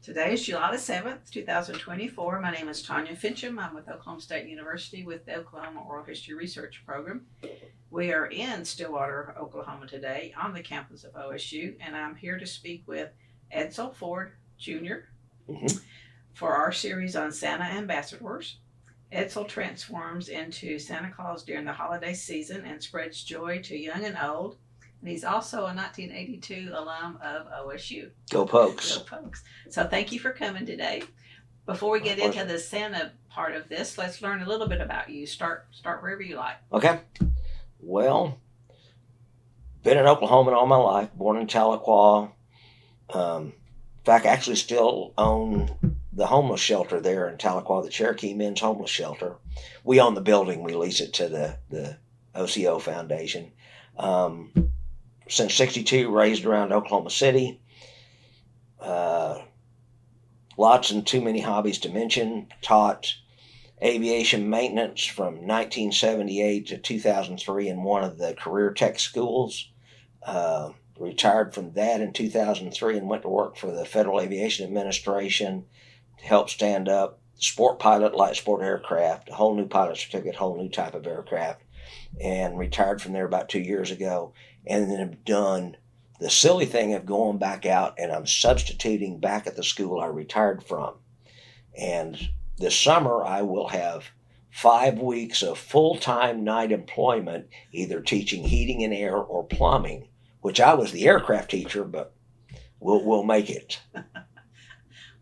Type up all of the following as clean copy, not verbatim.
Today is July the 7th, 2024. My name is Tanya Finchum. I'm with Oklahoma State University with the Oklahoma Oral History Research Program. We are in Stillwater, Oklahoma today on the campus of OSU, and I'm here to speak with Edsel Ford Jr. For our series on Santa ambassadors. Edsel transforms into Santa Claus during the holiday season and spreads joy to young and old. And he's also a 1982 alum of OSU. Go Pokes. Go Pokes. So thank you for coming today. Before we get into the Santa part of this, let's learn a little bit about you. Start wherever you like. Okay. Well, been in Oklahoma all my life, born in Tahlequah. In fact, I actually still own the homeless shelter there in Tahlequah, the Cherokee Men's Homeless Shelter. We own the building. We lease it to the OCO Foundation. Since 62, raised around Oklahoma City. Lots and too many hobbies to mention. Taught aviation maintenance from 1978 to 2003 in one of the career tech schools. Retired from that in 2003 and went to work for the Federal Aviation Administration to help stand up sport pilot, light sport aircraft, a whole new pilot certificate, whole new type of aircraft, and retired from there about 2 years ago. And then have done the silly thing of going back out, and I'm substituting back at the school I retired from. And this summer I will have 5 weeks of full-time night employment, either teaching heating and air or plumbing, which I was the aircraft teacher, but we'll make it.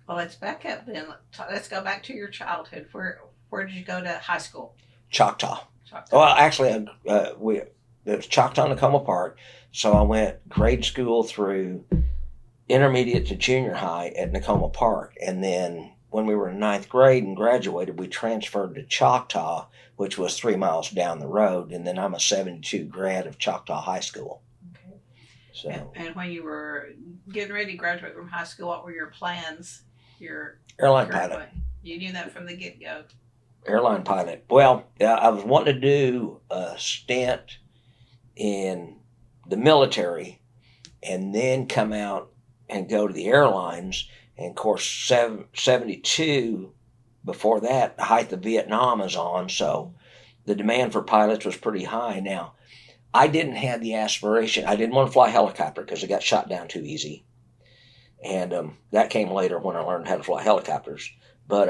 Well, let's back up then. Let's go back to your childhood. Where did you go to high school? Choctaw. Well, actually, it was Choctaw and Tacoma Park, so I went grade school through intermediate to junior high at Tacoma Park, and then when we were in ninth grade and graduated, we transferred to Choctaw, which was 3 miles down the road, and then I'm a 72 grad of Choctaw High School. Okay. So, and when you were getting ready to graduate from high school, what were your plans? Your airline pilot. You knew that from the get-go. Airline pilot. Well, I was wanting to do a stint in the military and then come out and go to the airlines. And of course, 72, before that, the height of Vietnam is on, so the demand for pilots was pretty high. Now, I didn't have the aspiration. I didn't want to fly helicopter because it got shot down too easy. And that came later when I learned how to fly helicopters. But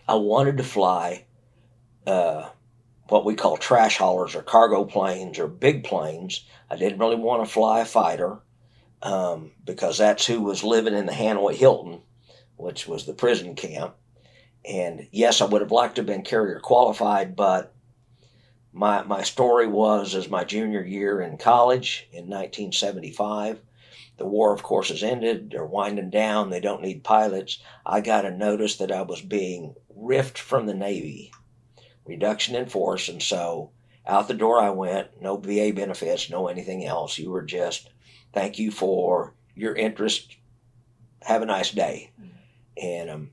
I wanted to fly what we call trash haulers or cargo planes or big planes. I didn't really want to fly a fighter because that's who was living in the Hanoi Hilton, which was the prison camp. And yes, I would have liked to have been carrier qualified, but my story was as my junior year in college in 1975. The war, of course, has ended. They're winding down. They don't need pilots. I got a notice that I was being riffed from the Navy, reduction in force, and so out the door I went. No VA benefits, no anything else. You were just, thank you for your interest. Have a nice day. And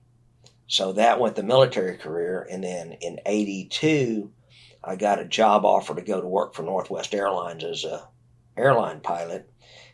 so that went the military career. And then in 82, I got a job offer to go to work for Northwest Airlines as a airline pilot.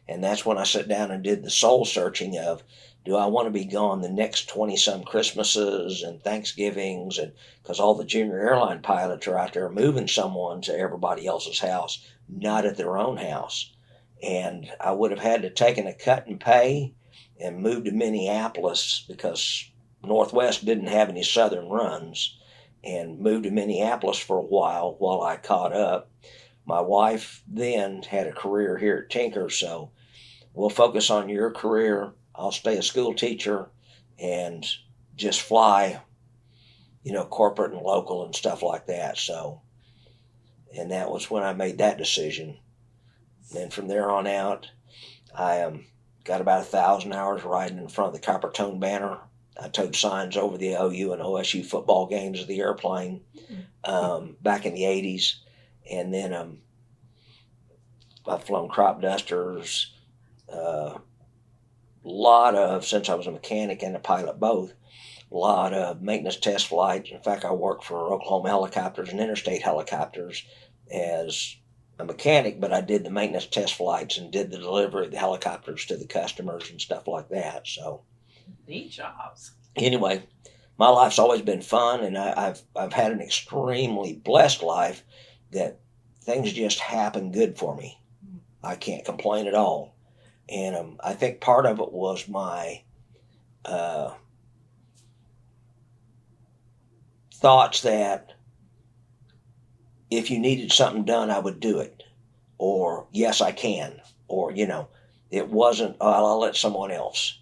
And that's when I sat down and did the soul searching of, do I want to be gone the next 20-some Christmases and Thanksgivings? And because all the junior airline pilots are out there moving someone to everybody else's house, not at their own house. And I would have had to taken a cut in pay and moved to Minneapolis because Northwest didn't have any southern runs, and moved to Minneapolis for a while I caught up. My wife then had a career here at Tinker, so we'll focus on your career. I'll stay a school teacher and just fly, corporate and local and stuff like that. So, and that was when I made that decision. Then from there on out, I got about 1,000 hours riding in front of the Copper Tone banner. I towed signs over the OU and OSU football games of the airplane back in the 80s. And then I've flown crop dusters, lot of, since I was a mechanic and a pilot both, a lot of maintenance test flights. In fact, I worked for Oklahoma Helicopters and Interstate Helicopters as a mechanic, but I did the maintenance test flights and did the delivery of the helicopters to the customers and stuff like that. So Neat jobs. Anyway, my life's always been fun, and I've had an extremely blessed life that things just happen good for me. I can't complain at all. And I think part of it was my uh, thoughts that if you needed something done, I would do it. Or, yes, I can. Or, it wasn't, oh, I'll let someone else.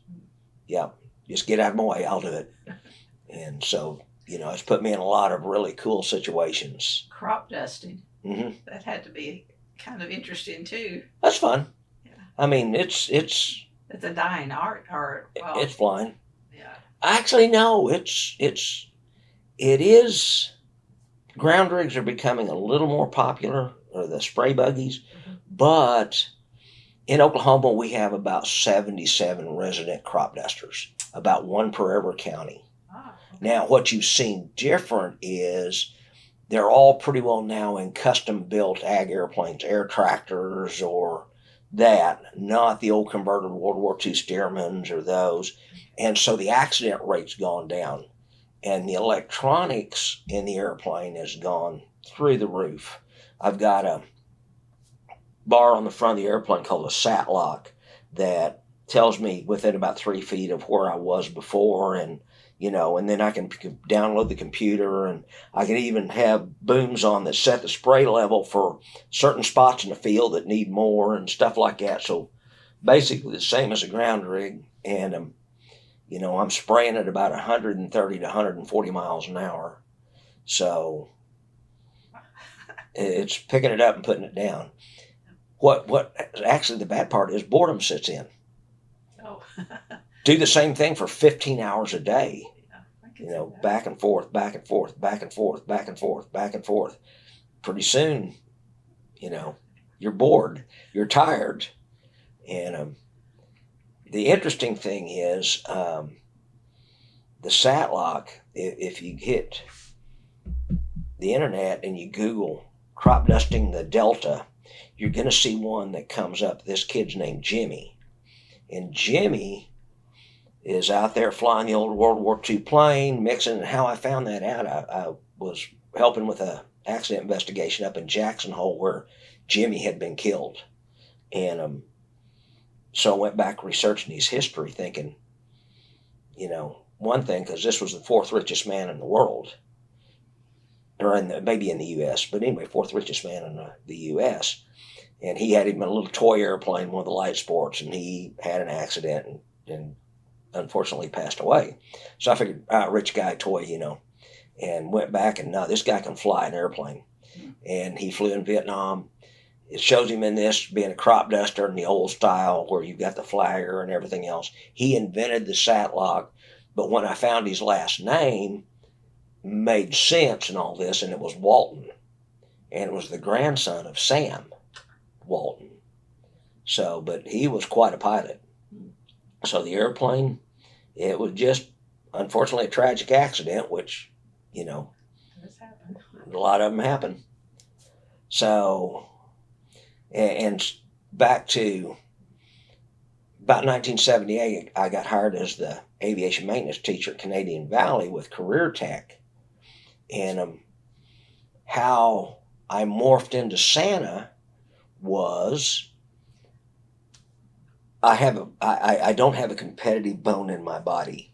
Yeah, just get out of my way, I'll do it. And so, it's put me in a lot of really cool situations. Crop dusting. Hmm. That had to be kind of interesting too. That's fun. Yeah. I mean, it's a dying art, or well, it's fine. Yeah. Actually, no, it is. Ground rigs are becoming a little more popular, or the spray buggies, but in Oklahoma we have about 77 resident crop dusters, about one per every county. Okay. Now, what you've seen different is they're all pretty well now in custom built ag airplanes, air tractors, or that, not the old converted World War II Stearmans or those. And so the accident rate's gone down, and the electronics in the airplane has gone through the roof. I've got a bar on the front of the airplane called a sat lock that tells me within about 3 feet of where I was before, and and then I can download the computer, and I can even have booms on that set the spray level for certain spots in the field that need more and stuff like that. So basically the same as a ground rig, and I'm spraying at about 130 to 140 miles an hour. So it's picking it up and putting it down. What actually the bad part is boredom sits in. Oh. Do the same thing for 15 hours a day. Back and forth, back and forth, back and forth, back and forth, back and forth. Pretty soon, you're bored, you're tired. And the interesting thing is the sat lock, if you hit the internet and you Google crop dusting the Delta, you're going to see one that comes up. This kid's named Jimmy. And Jimmy is out there flying the old World War II plane, mixing. And how I found that out, I was helping with an accident investigation up in Jackson Hole where Jimmy had been killed. And so I went back researching his history, thinking, one thing, because this was the fourth richest man in the world, or maybe in the U.S., but anyway, fourth richest man in the U.S., and he had him in a little toy airplane, one of the light sports, and he had an accident and unfortunately passed away. So I figured, rich guy toy, and went back, and no, this guy can fly an airplane. And he flew in Vietnam. It shows him in this being a crop duster in the old style where you've got the flagger and everything else. He invented the sat lock, but when I found his last name, made sense in all this, and it was Walton. And it was the grandson of Sam Walton. So, but he was quite a pilot. So the airplane, it was just, unfortunately, a tragic accident, which, a lot of them happen. So, and back to about 1978, I got hired as the aviation maintenance teacher at Canadian Valley with Career Tech. And how I morphed into Santa was I don't have a competitive bone in my body.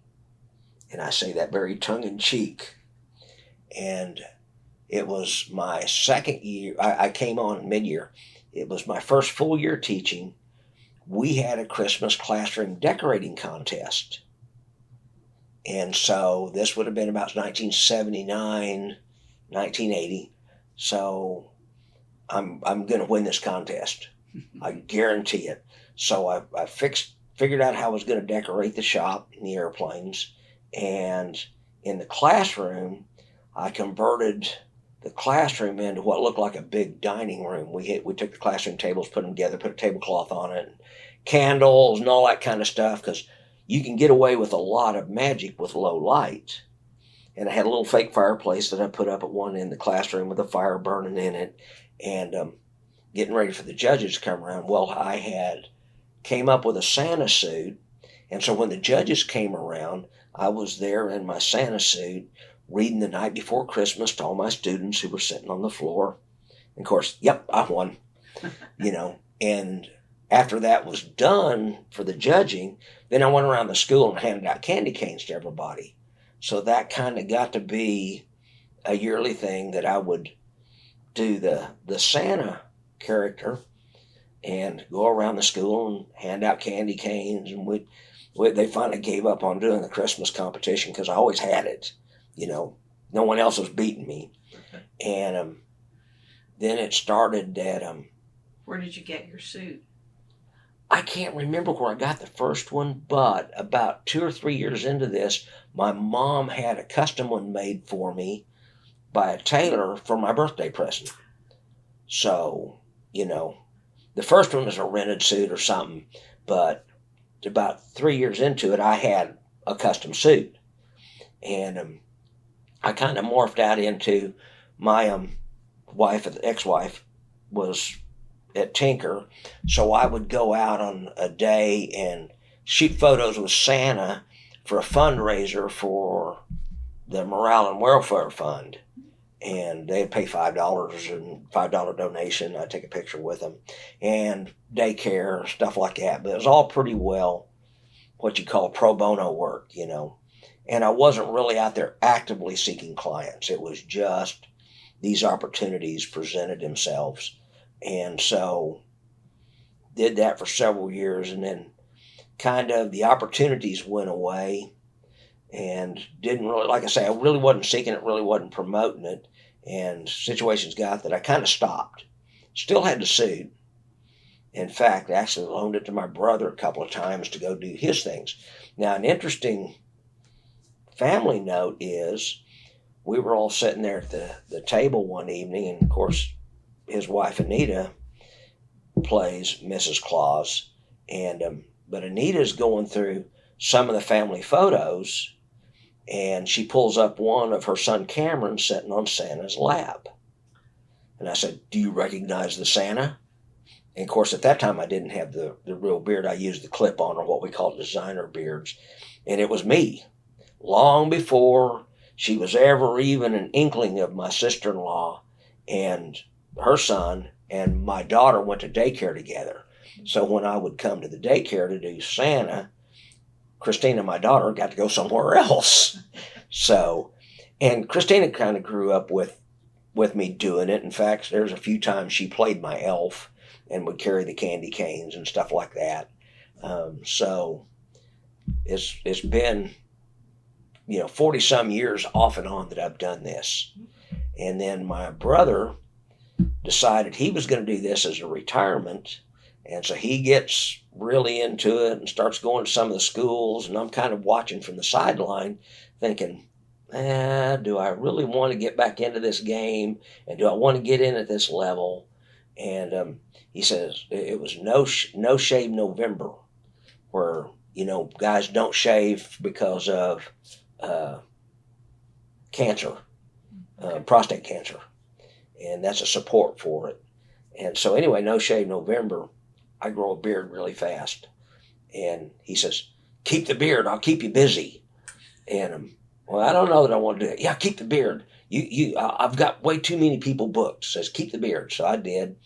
And I say that very tongue-in-cheek. And it was my second year. I came on mid-year. It was my first full year teaching. We had a Christmas classroom decorating contest. And so this would have been about 1979, 1980. So I'm going to win this contest. I guarantee it. So I figured out how I was going to decorate the shop and the airplanes. And in the classroom, I converted the classroom into what looked like a big dining room. We took the classroom tables, put them together, put a tablecloth on it, and candles and all that kind of stuff, because you can get away with a lot of magic with low light. And I had a little fake fireplace that I put up at one end of the classroom with a fire burning in it, and getting ready for the judges to come around. Well, I had came up with a Santa suit, And so when the judges came around, I was there in my Santa suit reading The Night Before Christmas to all my students who were sitting on the floor. And of course, yep, I won, And after that was done for the judging, then I went around the school and handed out candy canes to everybody. So that kind of got to be a yearly thing that I would do the Santa character and go around the school and hand out candy canes. And they finally gave up on doing the Christmas competition because I always had it. No one else was beating me. And then it started that. Where did you get your suit? I can't remember where I got the first one, but about 2 or 3 years into this, my mom had a custom one made for me by a tailor for my birthday present. So, the first one was a rented suit or something, but about 3 years into it, I had a custom suit. And I kind of morphed out into my ex-wife was at Tinker, so I would go out on a day and shoot photos with Santa for a fundraiser for the Morale and Welfare Fund. And they'd pay $5 and $5 donation. I'd take a picture with them, and daycare, stuff like that. But it was all pretty well what you call pro bono work, And I wasn't really out there actively seeking clients. It was just these opportunities presented themselves. And so did that for several years, and then kind of the opportunities went away and didn't really, like I say, I really wasn't seeking it, really wasn't promoting it. And situations got that I kind of stopped. Still had the suit. In fact, I actually loaned it to my brother a couple of times to go do his things. Now, an interesting family note is we were all sitting there at the table one evening, and of course, his wife Anita plays Mrs. Claus, but Anita's going through some of the family photos, and she pulls up one of her son Cameron sitting on Santa's lap. And I said, "Do you recognize the Santa?" And of course, at that time, I didn't have the real beard. I used the clip-on, or what we call designer beards. And it was me, long before she was ever even an inkling of my sister-in-law and her son and my daughter went to daycare together. So when I would come to the daycare to do Santa, Christina, my daughter, got to go somewhere else. So, and Christina kind of grew up with me doing it. In fact, there's a few times she played my elf and would carry the candy canes and stuff like that. So it's been 40 some years off and on that I've done this. And then my brother decided he was going to do this as a retirement. And so he gets really into it and starts going to some of the schools. And I'm kind of watching from the sideline thinking, do I really want to get back into this game? And do I want to get in at this level? And he says it was no shave November, where, guys don't shave because of cancer, prostate cancer. And that's a support for it. And so anyway, no shave November, I grow a beard really fast. And he says, "Keep the beard, I'll keep you busy." And well, I don't know that I want to do it. "Yeah, keep the beard. I've got way too many people booked." Says, "Keep the beard." So I did.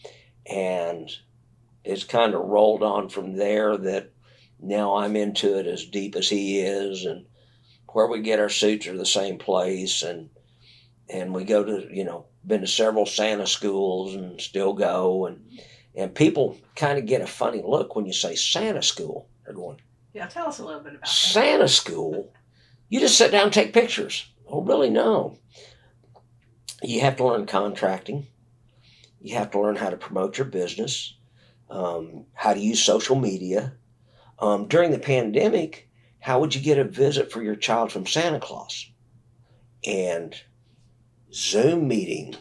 And it's kind of rolled on from there that now I'm into it as deep as he is. And where we get our suits are the same place. And we go to, been to several Santa schools and still go. And people kind of get a funny look when you say Santa school. They're going, Yeah, tell us a little bit about that. Santa school? You just sit down and take pictures. Oh, really? No. You have to learn contracting. You have to learn how to promote your business, how to use social media. During the pandemic, how would you get a visit for your child from Santa Claus? And Zoom meeting.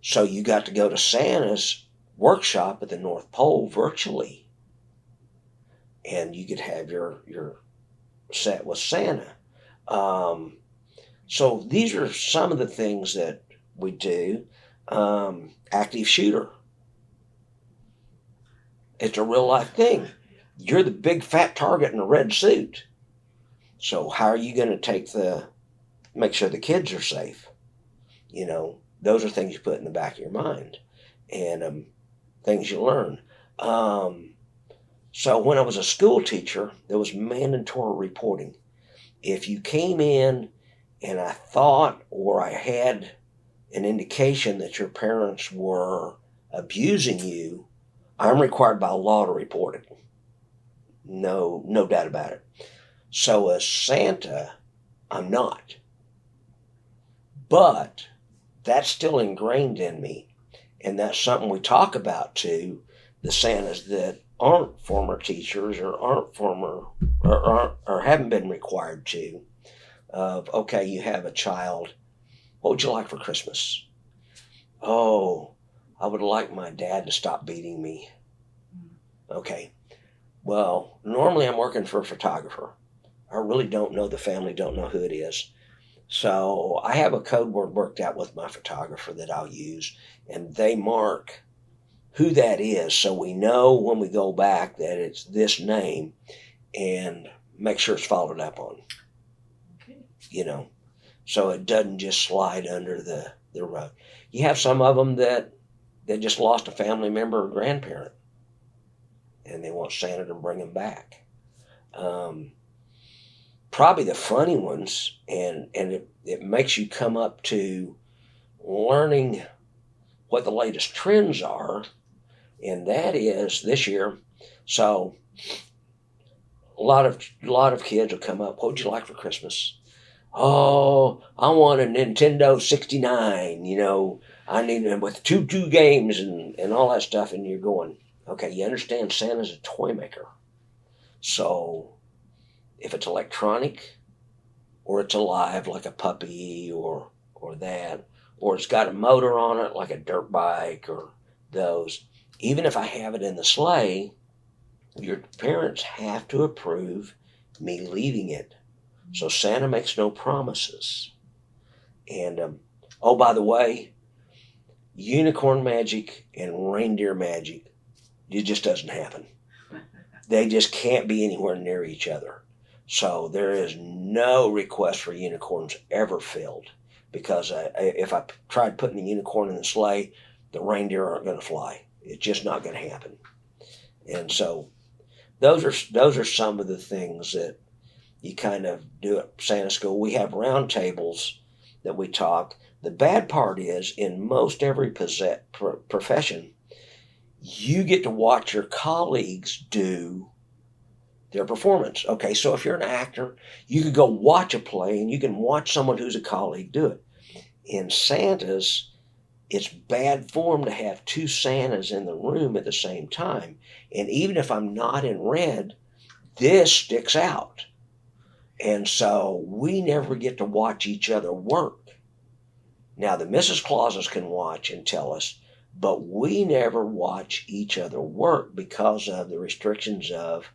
So you got to go to Santa's workshop at the North Pole virtually. And you could have your set with Santa. So these are some of the things that we do. Active shooter. It's a real life thing. you're the big fat target in a red suit. So how are you going to make sure the kids are safe? Those are things you put in the back of your mind, and things you learn. So when I was a school teacher, there was mandatory reporting. If you came in and I thought or I had an indication that your parents were abusing you, I'm required by law to report it. No doubt about it. So as Santa, I'm not. But that's still ingrained in me. And that's something we talk about too, the Santas that aren't former teachers or or haven't been required to. Okay, you have a child. What would you like for Christmas? Oh, I would like my dad to stop beating me. Okay. Well, normally I'm working for a photographer. I really don't know the family, don't know who it is. So I have a code word worked out with my photographer that I'll use, and they mark who that is so we know when we go back that it's this name and make sure it's followed up on. Okay. So it doesn't just slide under the rug. You have some of them that just lost a family member or grandparent, and they want Santa to bring them back. Probably the funny ones, and it makes you come up to learning what the latest trends are, and that is this year. So a lot of kids will come up. What would you like for Christmas? Oh, I want a Nintendo 69. I need them with two games and all that stuff. And you're going, okay, you understand Santa's a toy maker. So if it's electronic or it's alive like a puppy or that, or it's got a motor on it like a dirt bike or those, even if I have it in the sleigh, your parents have to approve me leaving it. So Santa makes no promises. And, oh, by the way, unicorn magic and reindeer magic, it just doesn't happen. They just can't be anywhere near each other. So there is no request for unicorns ever filled, because if I tried putting the unicorn in the sleigh, the reindeer aren't going to fly. It's just not going to happen. And so those are some of the things that you kind of do at Santa School. We have round tables that we talk. The bad part is, in most every profession, you get to watch your colleagues do their performance. Okay, so if you're an actor, you could go watch a play and you can watch someone who's a colleague do it. In Santa's, it's bad form to have two Santas in the room at the same time. And even if I'm not in red, this sticks out. And so we never get to watch each other work. Now, the Mrs. Clauses can watch and tell us, but we never watch each other work because of the restrictions of,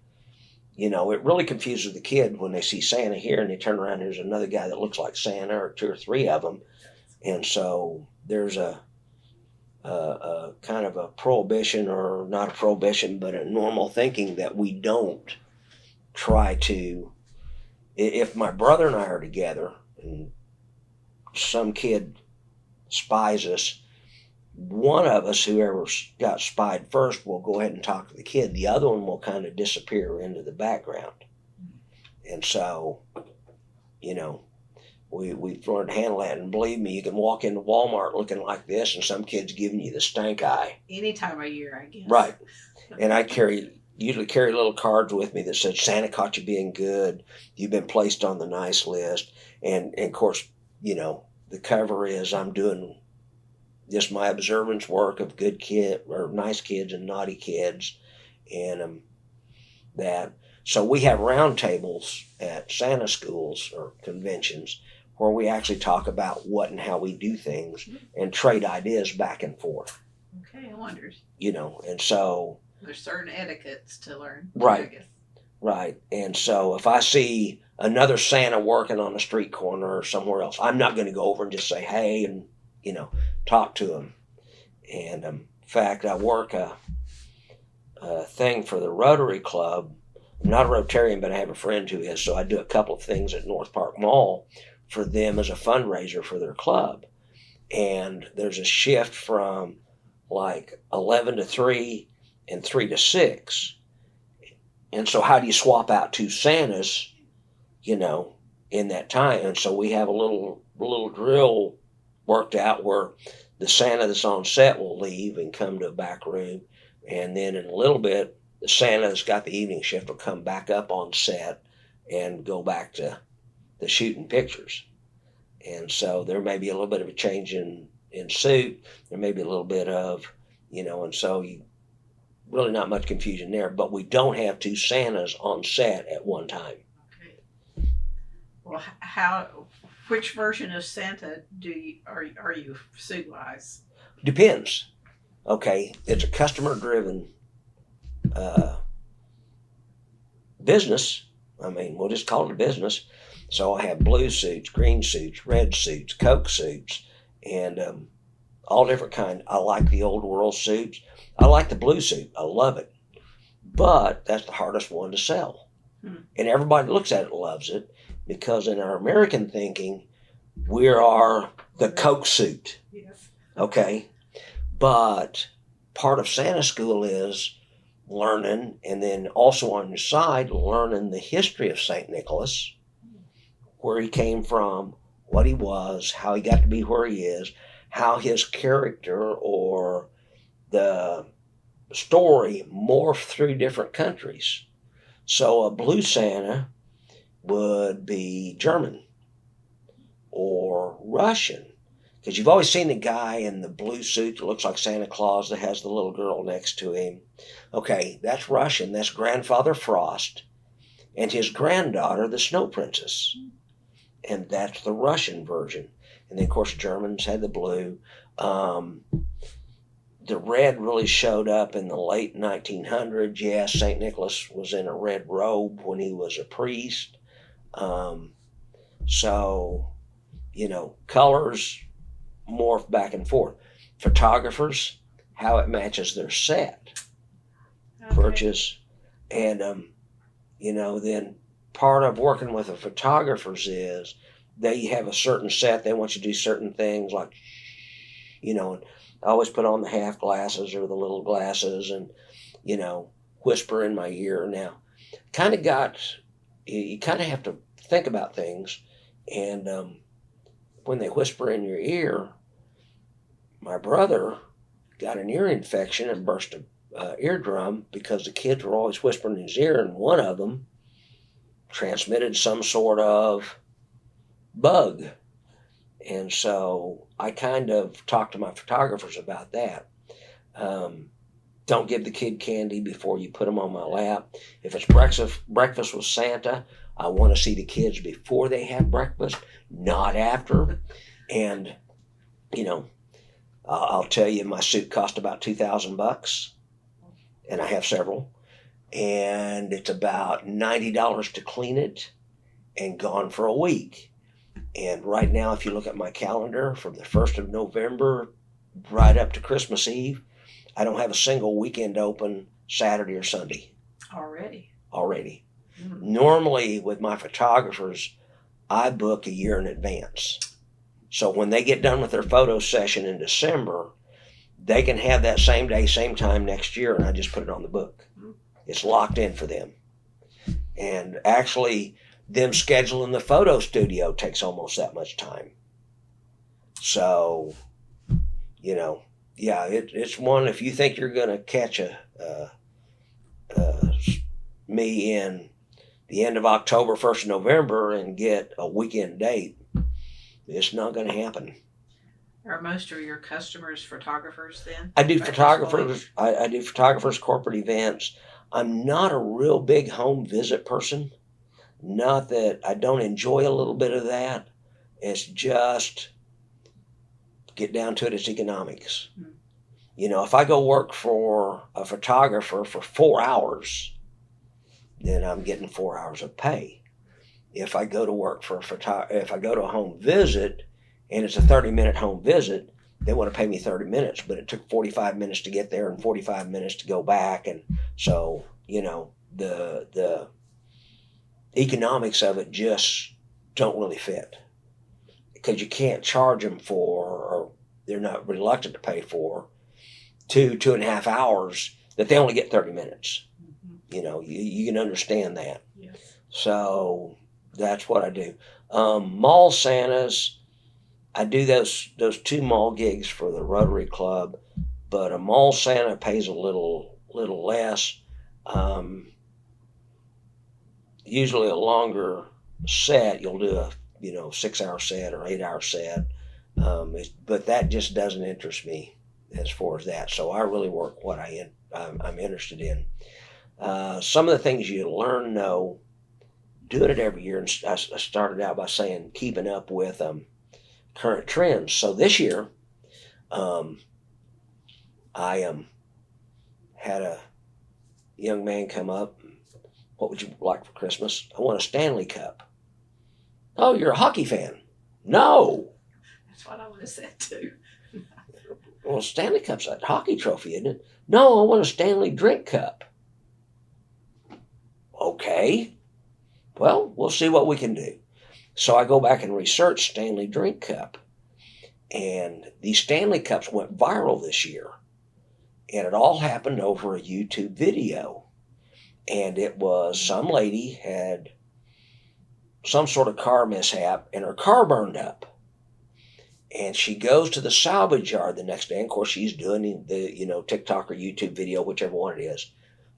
it really confuses the kid when they see Santa here and they turn around and there's another guy that looks like Santa, or two or three of them. And so there's a kind of a prohibition, or not a prohibition, but a normal thinking that we don't try to. If my brother and I are together and some kid spies us, one of us, whoever got spied first, will go ahead and talk to the kid. The other one will kind of disappear into the background. And so, we've learned to handle that. And believe me, you can walk into Walmart looking like this and some kid's giving you the stank eye. Any time of year, I guess. Right. And I usually carry little cards with me that said, Santa caught you being good. You've been placed on the nice list. And of course, the cover is, I'm doing just my observance work of good kid or nice kids and naughty kids. And that. So we have round tables at Santa schools or conventions where we actually talk about what and how we do things and trade ideas back and forth. Okay, I wonder. And so there's certain etiquettes to learn. Right. I guess. Right. And so if I see another Santa working on a street corner or somewhere else, I'm not going to go over and just say, hey, and, talk to him. And in fact, I work thing for the Rotary Club. I'm not a Rotarian, but I have a friend who is, so I do a couple of things at North Park Mall for them as a fundraiser for their club. And there's a shift from like 11 to 3 and 3 to 6. And so how do you swap out two Santas, in that time? And so we have a little drill worked out where the Santa that's on set will leave and come to a back room. And then in a little bit, the Santa that's got the evening shift will come back up on set and go back to the shooting pictures. And so there may be a little bit of a change in suit. There may be a little bit of, and so you really not much confusion there. But we don't have two Santas on set at one time. Okay. Well, which version of Santa are you suit wise? Depends. Okay, it's a customer driven business. I mean, we'll just call it a business. So I have blue suits, green suits, red suits, Coke suits, and all different kind. I like the old world suits. I like the blue suit. I love it. But that's the hardest one to sell. And everybody looks at it and loves it because in our American thinking, we are the Coke suit. Yes. Okay? But part of Santa School is learning, and then also on your side, learning the history of St. Nicholas, where he came from, what he was, how he got to be where he is, how his character or the story morphed through different countries. So a blue Santa would be German or Russian, because you've always seen the guy in the blue suit that looks like Santa Claus that has the little girl next to him. Okay, that's Russian. That's Grandfather Frost and his granddaughter, the Snow Princess. And that's the Russian version. And then, of course, Germans had the blue. The red really showed up in the late 1900s. Yes, St. Nicholas was in a red robe when he was a priest. So, colors morph back and forth. Photographers, how it matches their set. Okay. Purchase. And, then part of working with the photographers is they have a certain set. They want you to do certain things like, and I always put on the half glasses or the little glasses and, whisper in my ear. Now, you kind of have to think about things. And when they whisper in your ear, my brother got an ear infection and burst an eardrum because the kids were always whispering in his ear, and one of them transmitted some sort of bug. And so I kind of talked to my photographers about that. Don't give the kid candy before you put them on my lap. If it's breakfast with Santa, I want to see the kids before they have breakfast, not after. And, I'll tell you, my suit cost about $2,000, and I have several. And it's about $90 to clean it and gone for a week. And right now, if you look at my calendar from the 1st of November right up to Christmas Eve, I don't have a single weekend open Saturday or Sunday. Already. Mm-hmm. Normally, with my photographers, I book a year in advance. So when they get done with their photo session in December, they can have that same day, same time next year, and I just put it on the book. It's locked in for them. And actually, them scheduling the photo studio takes almost that much time. So, it's one, if you think you're going to catch me in the end of October, 1st of November, and get a weekend date, it's not going to happen. Are most of your customers photographers then? I do photographers. I do photographers, corporate events. I'm not a real big home visit person. Not that I don't enjoy a little bit of that. It's just, get down to it, it's economics. Mm-hmm. If I go work for a photographer for 4 hours, then I'm getting 4 hours of pay. If I go to work for if I go to a home visit and it's a 30-minute home visit, they want to pay me 30 minutes, but it took 45 minutes to get there and 45 minutes to go back. And so, the economics of it just don't really fit, because you can't charge them for, or they're not reluctant to pay for 2.5 hours that they only get 30 minutes. You can understand that. Yes. So that's what I do. Mall Santas, I do those 2 mall gigs for the Rotary Club, but a mall Santa pays a little less. Usually a longer set. You'll do a 6-hour set or 8-hour set, but that just doesn't interest me as far as that. So I really work what I'm interested in. Some of the things you learn, though, doing it every year, and I started out by saying keeping up with current trends. So this year, I had a young man come up. What would you like for Christmas? I want a Stanley Cup. Oh, you're a hockey fan? No. That's what I would have said too. Well, Stanley Cup's a hockey trophy, isn't it? No, I want a Stanley drink cup. Okay. Well, we'll see what we can do. So I go back and research Stanley drink cup. And these Stanley Cups went viral this year. And it all happened over a YouTube video. And it was some lady had some sort of car mishap and her car burned up. And she goes to the salvage yard the next day. And of course, she's doing the, TikTok or YouTube video, whichever one it is,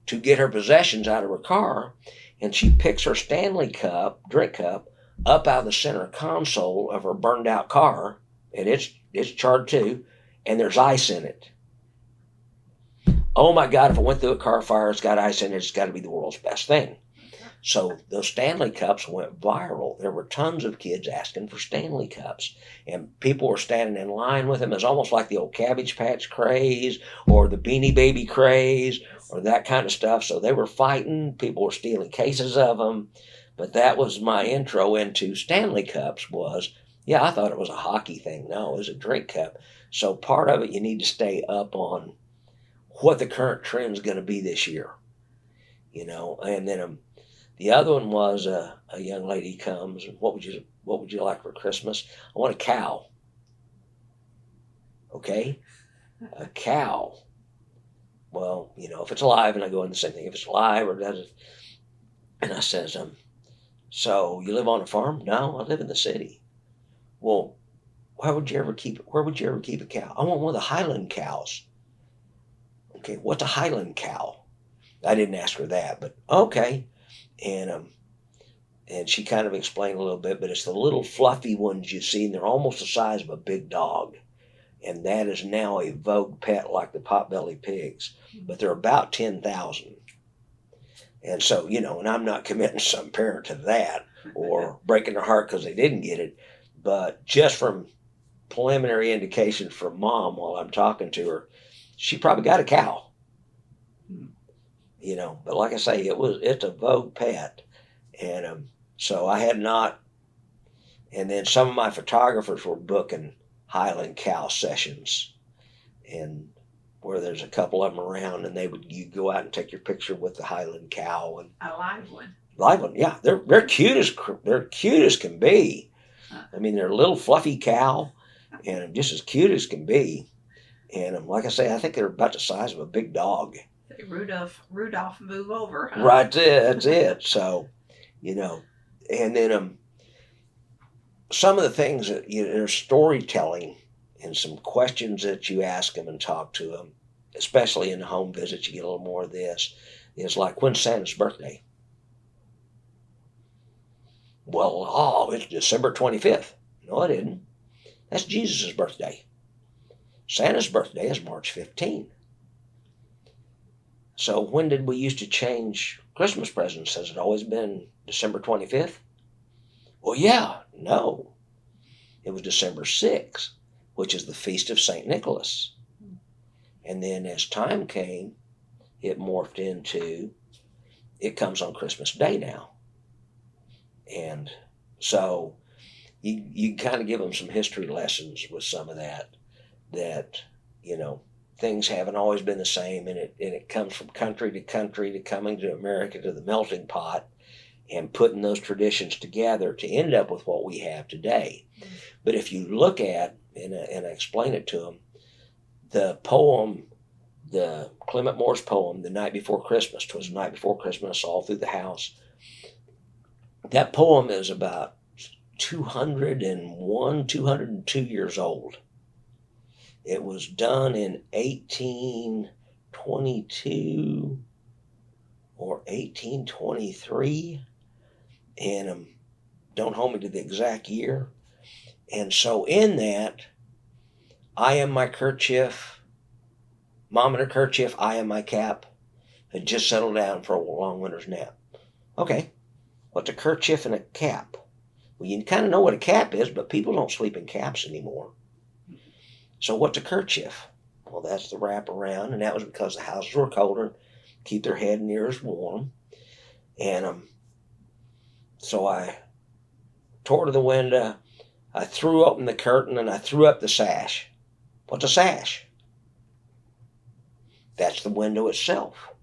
to get her possessions out of her car. And she picks her Stanley Cup, drink cup, up out of the center console of her burned out car. And it's charred too. And there's ice in it. Oh my God, if it went through a car fire, it's got ice in it, it's got to be the world's best thing. So those Stanley Cups went viral. There were tons of kids asking for Stanley Cups. And people were standing in line with them. It's almost like the old Cabbage Patch craze or the Beanie Baby craze or that kind of stuff. So they were fighting. People were stealing cases of them. But that was my intro into Stanley Cups was, I thought it was a hockey thing. No, it was a drink cup. So part of it, you need to stay up on what the current trend is going to be this year. And then the other one was a young lady comes, and what would you like for Christmas? I want a cow. Okay? A cow. Well, if it's alive, and I go in the same thing, if it's alive or does it, and I says, so you live on a farm? No, I live in the city. Well, where would you ever keep a cow? I want one of the Highland cows. Okay, what's a Highland cow? I didn't ask her that, but okay. And she kind of explained a little bit, but it's the little fluffy ones you see, and they're almost the size of a big dog. And that is now a vogue pet like the potbelly pigs, but they're about 10,000. And so, and I'm not committing some parent to that or breaking their heart because they didn't get it, but just from preliminary indication from mom while I'm talking to her, she probably got a cow. But like I say, it's a vogue pet. And so I had not, and then some of my photographers were booking Highland cow sessions, and where there's a couple of them around, and you go out and take your picture with the Highland cow. And a live one. Live one, yeah. They're cute as can be. I mean, they're a little fluffy cow, and just as cute as can be. And like I say, I think they're about the size of a big dog. Rudolph, move over. Huh? Right, that's it. So, and then some of the things that there's storytelling and some questions that you ask them and talk to them, especially in the home visits, you get a little more of this. It's like, when's Santa's birthday? Well, it's December 25th. No, it isn't. That's Jesus' birthday. Santa's birthday is March 15th. So when did we used to change Christmas presents? Has it always been December 25th? Well, yeah, no. It was December 6th, which is the Feast of St. Nicholas. And then as time came, it morphed into, it comes on Christmas Day now. And so you kind of give them some history lessons with some of that. that, things haven't always been the same, and it comes from country to country to coming to America to the melting pot and putting those traditions together to end up with what we have today. But if you look at, and I explain it to them, the poem, the Clement Moore's poem, The Night Before Christmas, 'twas the night before Christmas, all through the house. That poem is about 201, 202 years old. It was done in 1822 or 1823, and don't hold me to the exact year. And so in that, I am my kerchief, Mom in her kerchief, I am my cap, had just settled down for a long winter's nap. Okay, what's a kerchief and a cap? Well, you kind of know what a cap is, but people don't sleep in caps anymore. So what's a kerchief? Well, that's the wrap around, and that was because the houses were colder, keep their head and ears warm. And so I tore to the window, I threw open the curtain, and I threw up the sash. What's a sash? That's the window itself,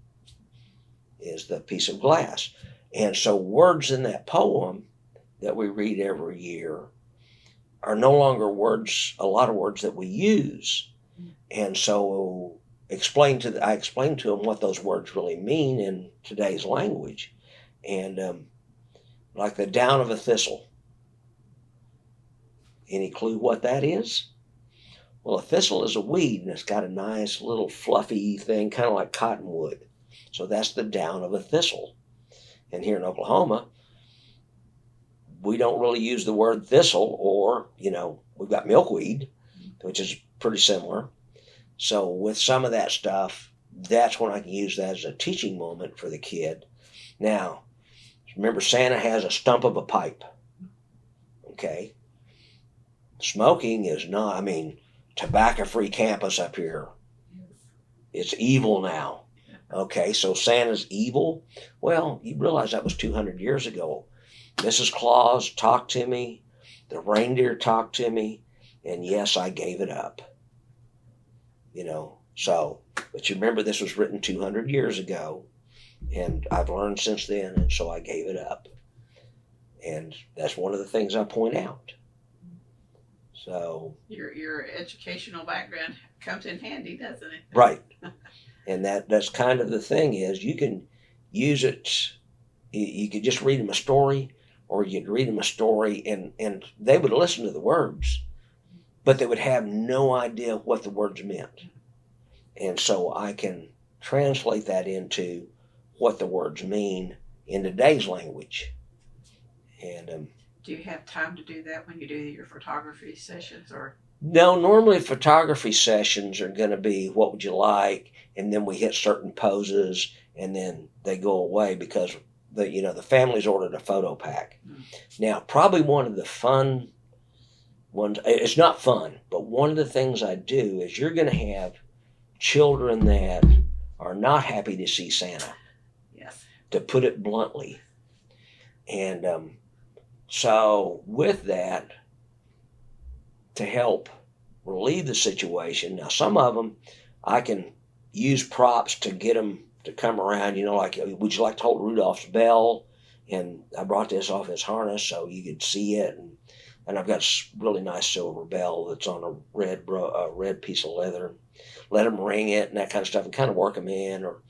is the piece of glass. And so words in that poem that we read every year are no longer words, a lot of words that we use. And so I explained to them what those words really mean in today's language. And like the down of a thistle. Any clue what that is? Well, a thistle is a weed, and it's got a nice little fluffy thing, kind of like cottonwood. So that's the down of a thistle. And here in Oklahoma, we don't really use the word thistle, or, we've got milkweed, which is pretty similar. So with some of that stuff, that's when I can use that as a teaching moment for the kid. Now, remember, Santa has a stump of a pipe. Okay? Smoking is not, tobacco-free campus up here. It's evil now. Okay, so Santa's evil? Well, you realize that was 200 years ago. Mrs. Claus talked to me, the reindeer talked to me, and yes, I gave it up. But you remember this was written 200 years ago, and I've learned since then, and so I gave it up. And that's one of the things I point out. So your educational background comes in handy, doesn't it? Right. And that's kind of the thing, is you can use it. You could just read them a story, or you'd read them a story and they would listen to the words, but they would have no idea what the words meant. And so I can translate that into what the words mean in today's language. And do you have time to do that when you do your photography sessions, or? No, normally photography sessions are going to be, what would you like? And then we hit certain poses, and then they go away because the family's ordered a photo pack. Now, probably one of the fun ones, it's not fun, but one of the things I do is you're going to have children that are not happy to see Santa. Yes. To put it bluntly. And so with that, to help relieve the situation. Now, some of them, I can use props to get them to come around, like, would you like to hold Rudolph's bell? And I brought this off his harness so you could see it. And I've got a really nice silver bell that's on a red piece of leather. Let them ring it and that kind of stuff, and kind of work them in. Or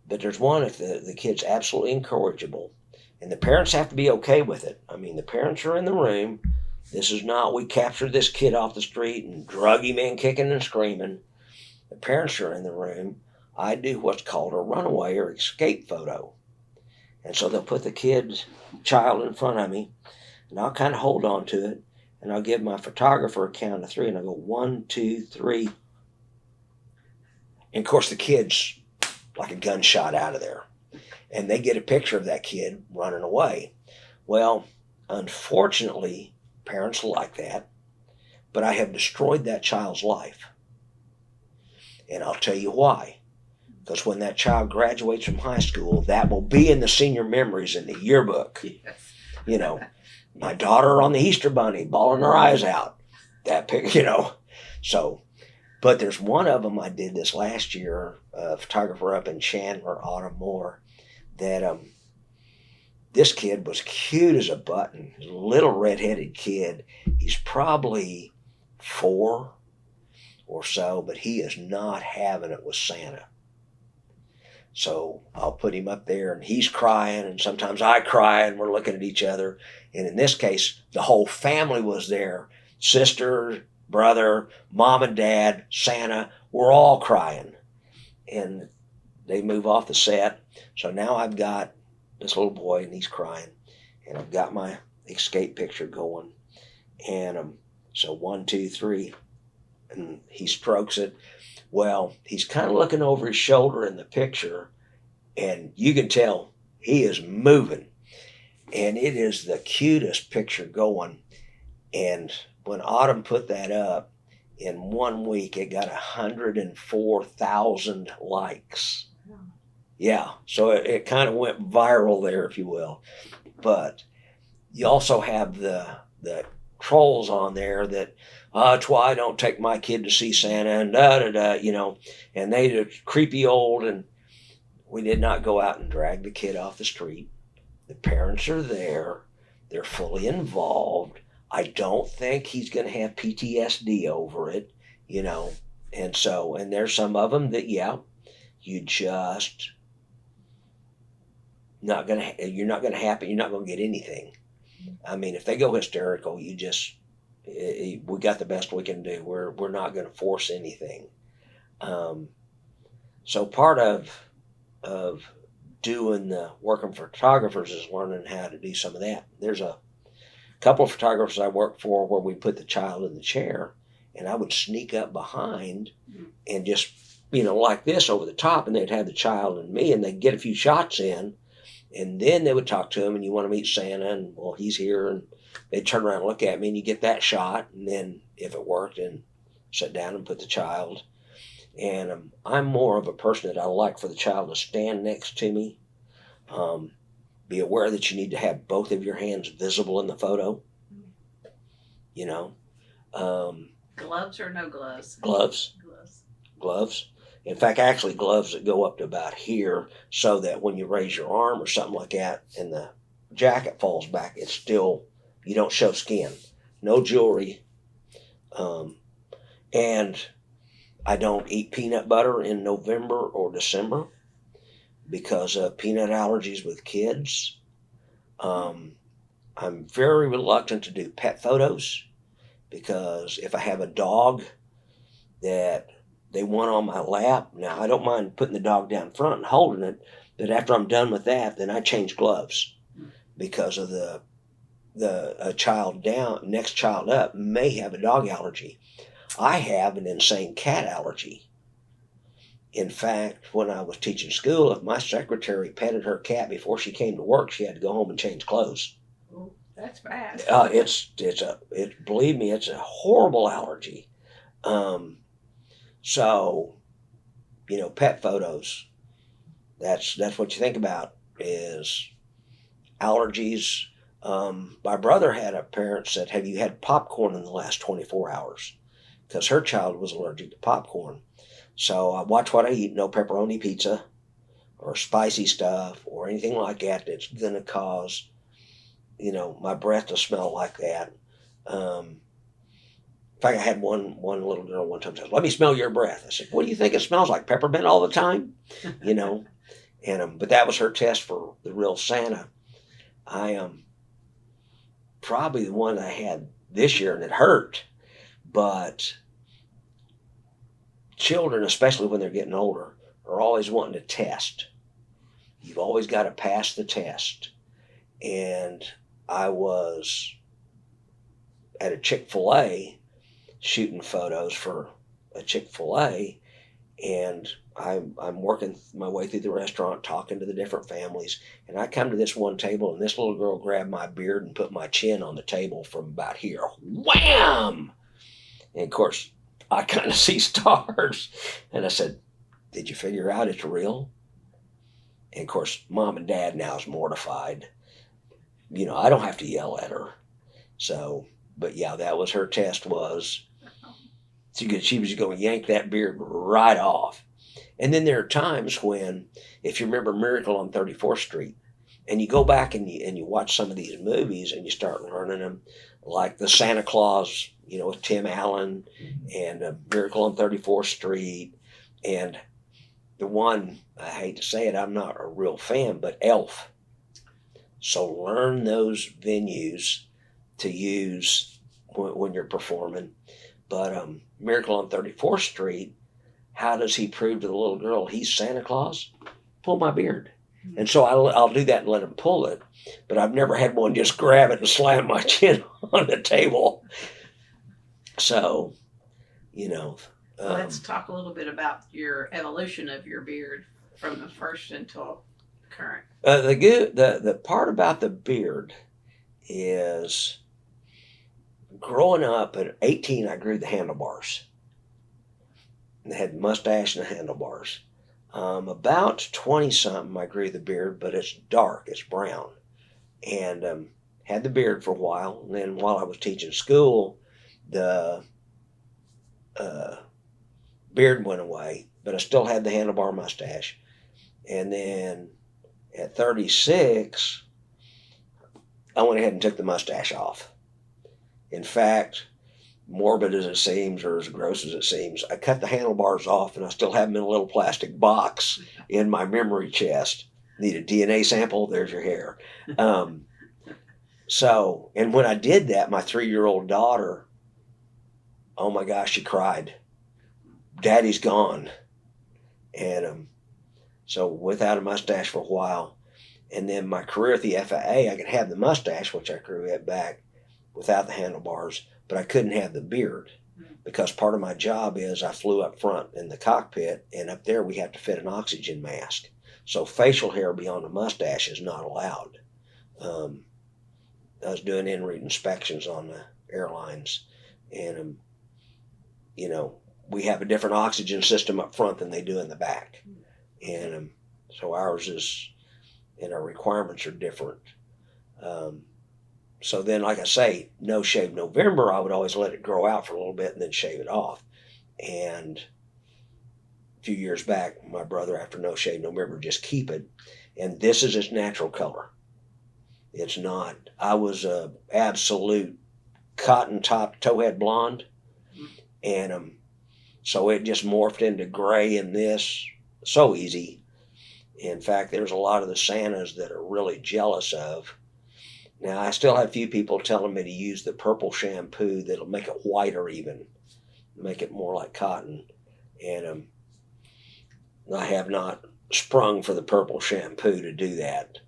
but there's one, if the kid's absolutely incorrigible, and the parents have to be okay with it. The parents are in the room. This is not, we captured this kid off the street and drug him in kicking and screaming. The parents are in the room. I do what's called a runaway or escape photo. And so they'll put the child in front of me, and I'll kind of hold on to it, and I'll give my photographer a count of 3, and I'll go 1, 2, 3. And of course the kid's like a gunshot out of there. And they get a picture of that kid running away. Well, unfortunately, parents like that, but I have destroyed that child's life. And I'll tell you why. Because when that child graduates from high school, that will be in the senior memories in the yearbook. Yes. You know, my daughter on the Easter Bunny, bawling her eyes out. That pic, you know. So, but there's one of them I did this last year, a photographer up in Chandler, Autumn Moore, that this kid was cute as a button, little redheaded kid. He's probably 4 or so, but he is not having it with Santa. So I'll put him up there and he's crying, and sometimes I cry and we're looking at each other. And in this case, the whole family was there. Sister, brother, mom and dad, Santa, we're all crying. And they move off the set. So now I've got this little boy and he's crying. And I've got my escape picture going. And so 1, 2, 3. And he strokes it. Well, he's kind of looking over his shoulder in the picture, and you can tell he is moving. And it is the cutest picture going. And when Autumn put that up, in 1 week, it got 104,000 likes. Yeah, so it kind of went viral there, if you will. But you also have the trolls on there that, it's why I don't take my kid to see Santa and you know, and they're creepy old, and we did not go out and drag the kid off the street. The parents are there. They're fully involved. I don't think he's going to have PTSD over it, you know, and so, and there's some of them that, yeah, you just you're not going to happen. You're not going to get anything. I mean, if they go hysterical, we got the best we can do. We're not going to force anything. So part of doing the working for photographers is learning how to do some of that. There's a couple of photographers I work for where we put the child in the chair, and I would sneak up behind and just, you know, like this over the top, and they'd have the child and me, and they'd get a few shots in, and then they would talk to him, and you want to meet Santa, and well, he's here, and they'd turn around and look at me, and you get that shot, and then if it worked, and sit down and put the child. And I'm more of a person that I like for the child to stand next to me. Be aware that you need to have both of your hands visible in the photo. You know. Gloves or no gloves? Gloves. Gloves. In fact, actually gloves that go up to about here, so that when you raise your arm or something like that and the jacket falls back, it's still, you don't show skin. No jewelry. And I don't eat peanut butter in November or December because of peanut allergies with kids. I'm very reluctant to do pet photos because if I have a dog that they want on my lap, now I don't mind putting the dog down front and holding it, but after I'm done with that, then I change gloves because of the child down, next child up may have a dog allergy. I have an insane cat allergy. In fact, when I was teaching school, if my secretary petted her cat before she came to work, she had to go home and change clothes. Oh, that's bad. Believe me, it's a horrible allergy. So, you know, pet photos, that's what you think about is allergies. My brother had a parent said, have you had popcorn in the last 24 hours? Because her child was allergic to popcorn. So I watch what I eat, no pepperoni pizza or spicy stuff or anything like that that's going to cause, you know, my breath to smell like that. In fact, I had one little girl one time said, let me smell your breath. I said, what do you think it smells like? Peppermint all the time? You know, and but that was her test for the real Santa. I am probably the one I had this year, and it hurt. But children, especially when they're getting older, are always wanting to test. You've always got to pass the test. And I was at a Chick-fil-A shooting photos for a Chick-fil-A, and I'm working my way through the restaurant, talking to the different families, and I come to this one table, and this little girl grabbed my beard and put my chin on the table from about here. Wham! And of course, I kind of see stars. And I said, Did you figure out it's real? And of course, mom and dad now is mortified. I don't have to yell at her. So, but yeah, that was her test was she was going to yank that beard right off. And then there are times when, if you remember Miracle on 34th Street, and you go back and you watch some of these movies and you start learning them, like the Santa Claus, with Tim Allen, and Miracle on 34th Street, and the one, I hate to say it, I'm not a real fan, but Elf. So learn those venues to use when you're performing. But Miracle on 34th Street, how does he prove to the little girl he's Santa Claus? Pull my beard. And so I'll do that and let him pull it. But I've never had one just grab it and slam my chin on the table. So, let's talk a little bit about your evolution of your beard from the first until current. The part about the beard is growing up at 18, I grew the handlebars. And I had the mustache and the handlebars. About 20 something, I grew the beard, but it's dark, it's brown. And had the beard for a while. And then while I was teaching school, the beard went away, but I still had the handlebar mustache. And then at 36, I went ahead and took the mustache off. In fact, morbid as it seems, or as gross as it seems, I cut the handlebars off and I still have them in a little plastic box in my memory chest. Need a DNA sample? There's your hair. And when I did that, my 3-year-old daughter, oh my gosh, she cried. Daddy's gone. And so without a mustache for a while. And then my career at the FAA, I could have the mustache, which I grew it back without the handlebars, but I couldn't have the beard because part of my job is I flew up front in the cockpit, and up there we have to fit an oxygen mask. So facial hair beyond the mustache is not allowed. I was doing en route inspections on the airlines, and we have a different oxygen system up front than they do in the back, and so ours is, and our requirements are different. So then, like I say, No Shave November, I would always let it grow out for a little bit and then shave it off. And a few years back, my brother, after No Shave November, just keep it. And this is its natural color. It's not. I was a absolute cotton top towhead blonde. And so it just morphed into gray in this. So easy. In fact, there's a lot of the Santas that are really jealous of. Now, I still have a few people telling me to use the purple shampoo that'll make it whiter even, make it more like cotton. And I have not sprung for the purple shampoo to do that.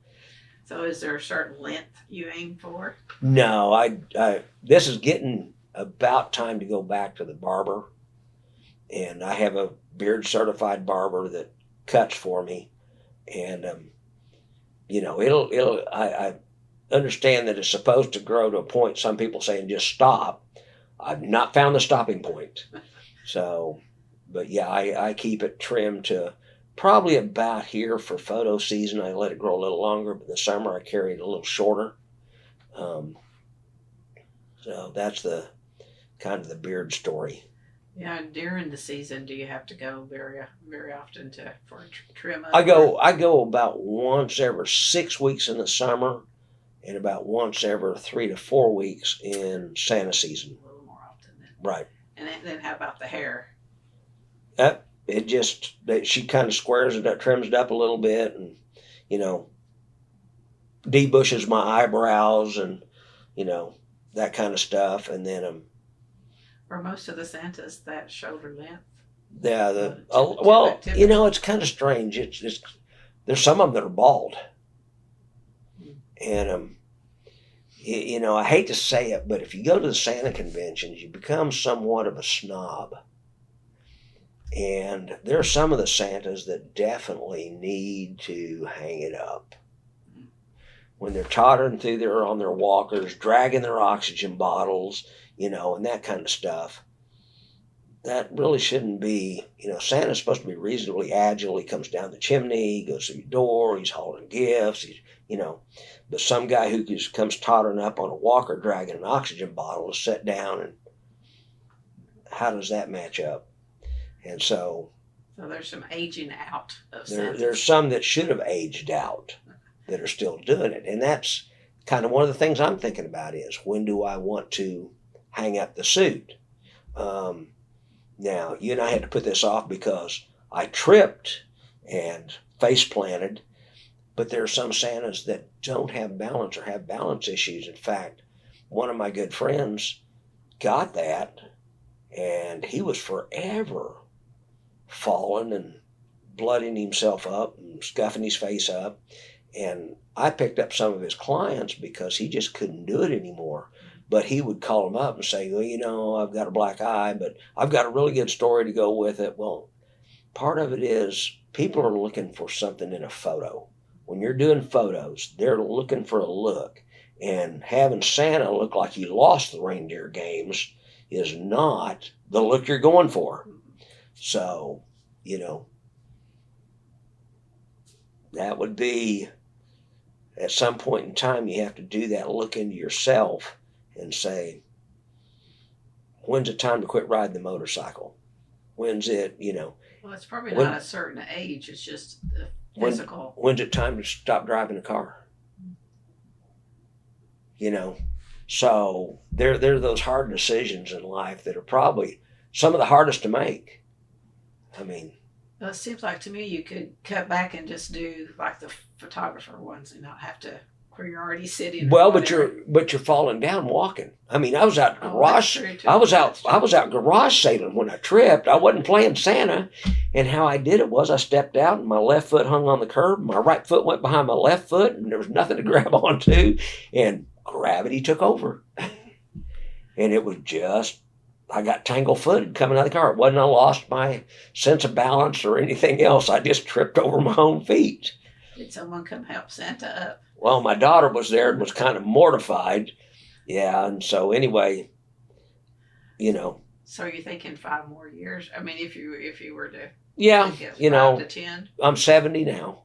So is there a certain length you aim for? No, I this is getting about time to go back to the barber. And I have a beard certified barber that cuts for me. And, I understand that it's supposed to grow to a point. Some people saying just stop. I've not found the stopping point. So, but yeah, I keep it trimmed to probably about here for photo season. I let it grow a little longer, but in the summer I carry it a little shorter. So that's the kind of the beard story. Yeah, during the season, do you have to go very, very often for a trim up? I go about once every 6 weeks in the summer, and about once every 3 to 4 weeks in Santa season. A little more often then. Right. And then how about the hair? She kind of squares it up, trims it up a little bit, and debushes my eyebrows and that kind of stuff, and then For most of the Santas, that shoulder length. Yeah, Typical. it's kind of strange. It's there's some of them that are bald, and I hate to say it, but if you go to the Santa conventions, you become somewhat of a snob. And there are some of the Santas that definitely need to hang it up. When they're tottering through on their walkers, dragging their oxygen bottles, and that kind of stuff. that really shouldn't be. Santa's supposed to be reasonably agile. He comes down the chimney, he goes through your door, he's hauling gifts, but some guy who just comes tottering up on a walker dragging an oxygen bottle to sit down, and how does that match up? And so there's some aging out of Santa. there's some that should have aged out that are still doing it. And that's kind of one of the things I'm thinking about is, when do I want to hang up the suit? Now, you and I had to put this off because I tripped and face planted, but there are some Santas that don't have balance or have balance issues. In fact, one of my good friends got that, and he was forever falling and blooding himself up and scuffing his face up. And I picked up some of his clients because he just couldn't do it anymore. But he would call them up and say, well, I've got a black eye, but I've got a really good story to go with it. Well, part of it is people are looking for something in a photo. When you're doing photos, they're looking for a look. And having Santa look like you lost the reindeer games is not the look you're going for. So, that would be, at some point in time, you have to do that look into yourself and say, when's it time to quit riding the motorcycle? When's it, Well, it's probably not a certain age. It's just the physical. When's it time to stop driving a car? So there are those hard decisions in life that are probably some of the hardest to make. Well, it seems like to me you could cut back and just do like the photographer ones and not have to, where you're already sitting. Well, but you're falling down walking. I was out garage. I was out garage sailing when I tripped. I wasn't playing Santa, and how I did it was I stepped out and my left foot hung on the curb. My right foot went behind my left foot, and there was nothing to grab onto, and gravity took over, and it was just. I got tangle-footed coming out of the car. It wasn't I lost my sense of balance or anything else. I just tripped over my own feet. Did someone come help Santa up? Well, my daughter was there and was kind of mortified. Yeah, and so anyway, So you're thinking 5 more years? If you were to think of 5 to 10? I'm 70 now.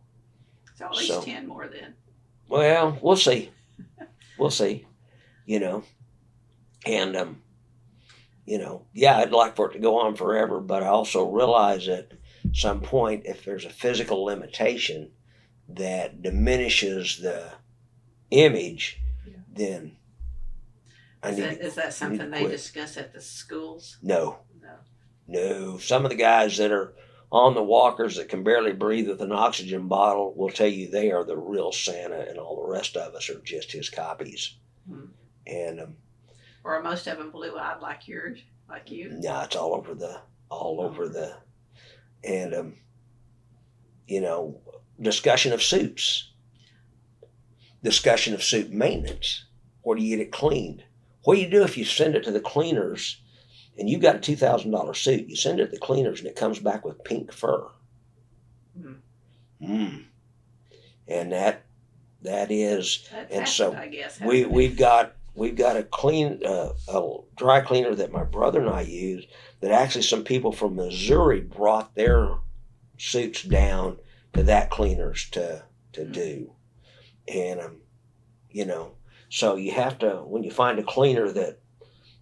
So at least 10 more then. Well, we'll see. We'll see. And I'd like for it to go on forever, but I also realize at some point, if there's a physical limitation that diminishes the image, then Is that something they discuss at the schools? No. Some of the guys that are on the walkers that can barely breathe with an oxygen bottle will tell you they are the real Santa, and all the rest of us are just his copies. Hmm. And or are most of them blue-eyed like yours, like you? No, it's all over the, and discussion of suits, discussion of suit maintenance. Where do you get it cleaned? What do you do if you send it to the cleaners and you've got a $2,000 suit? You send it to the cleaners and it comes back with pink fur. And that is, That's and happened, so I guess. we've got a dry cleaner that my brother and I use that actually some people from Missouri brought their suits down to that cleaners to do. And, so you have to, when you find a cleaner that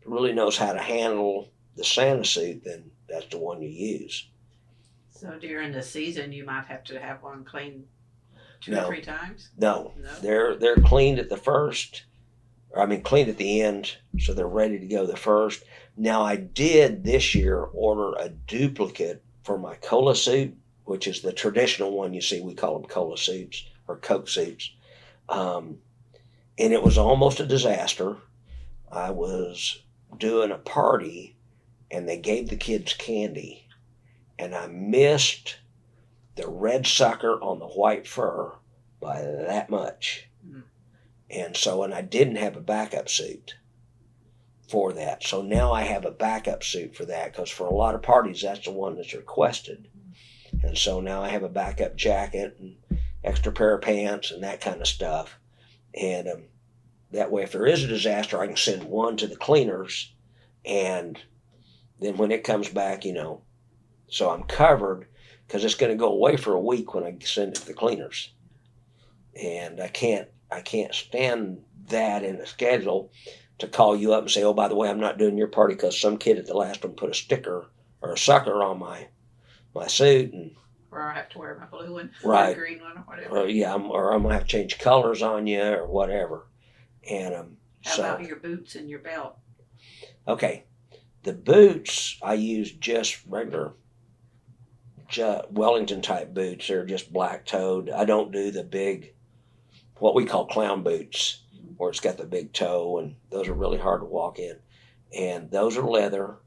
really knows how to handle the Santa suit, then that's the one you use. So during the season, you might have to have one cleaned 2 No. or 3 times? No. They're cleaned at the first. Cleaned at the end, so they're ready to go the first. Now, I did this year order a duplicate for my cola suit, which is the traditional one you see. We call them cola suits or Coke suits. And it was almost a disaster. I was doing a party, and they gave the kids candy, and I missed the red sucker on the white fur by that much. And I didn't have a backup suit for that. So now I have a backup suit for that, because for a lot of parties, that's the one that's requested. And so now I have a backup jacket and extra pair of pants and that kind of stuff. And that way, if there is a disaster, I can send one to the cleaners, and then when it comes back, so I'm covered because it's going to go away for a week when I send it to the cleaners. And I can't stand that in a schedule to call you up and say, oh, by the way, I'm not doing your party because some kid at the last one put a sticker or a sucker on my suit, and or I have to wear my blue one, right, or green one, or whatever. Or I'm gonna have to change colors on you or whatever. And how about your boots and your belt? Okay, the boots I use just regular Wellington type boots. They're just black toed. I don't do the big, what we call clown boots, where it's got the big toe, and those are really hard to walk in. And those are leather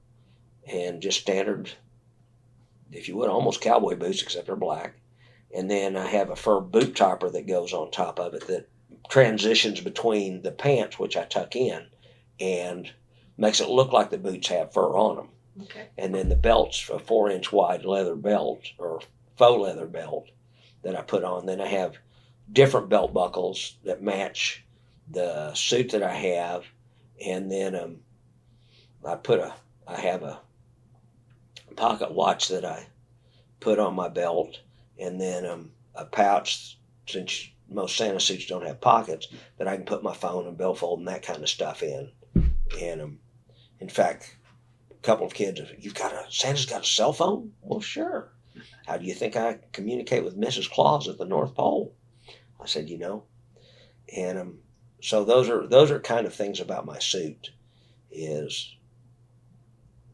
and just standard, if you would, almost cowboy boots, except they're black. And then I have a fur boot topper that goes on top of it that transitions between the pants, which I tuck in, and makes it look like the boots have fur on them. Okay. And then the belt's a 4-inch wide leather belt, or faux leather belt, that I put on. Then I have different belt buckles that match the suit that I have. And then I have a pocket watch that I put on my belt, and then a pouch, since most Santa suits don't have pockets, that I can put my phone and billfold and that kind of stuff in. And in fact, a couple of kids, Santa's got a cell phone? Well, sure. How do you think I communicate with Mrs. Claus at the North Pole? I said, and so those are kind of things about my suit. Is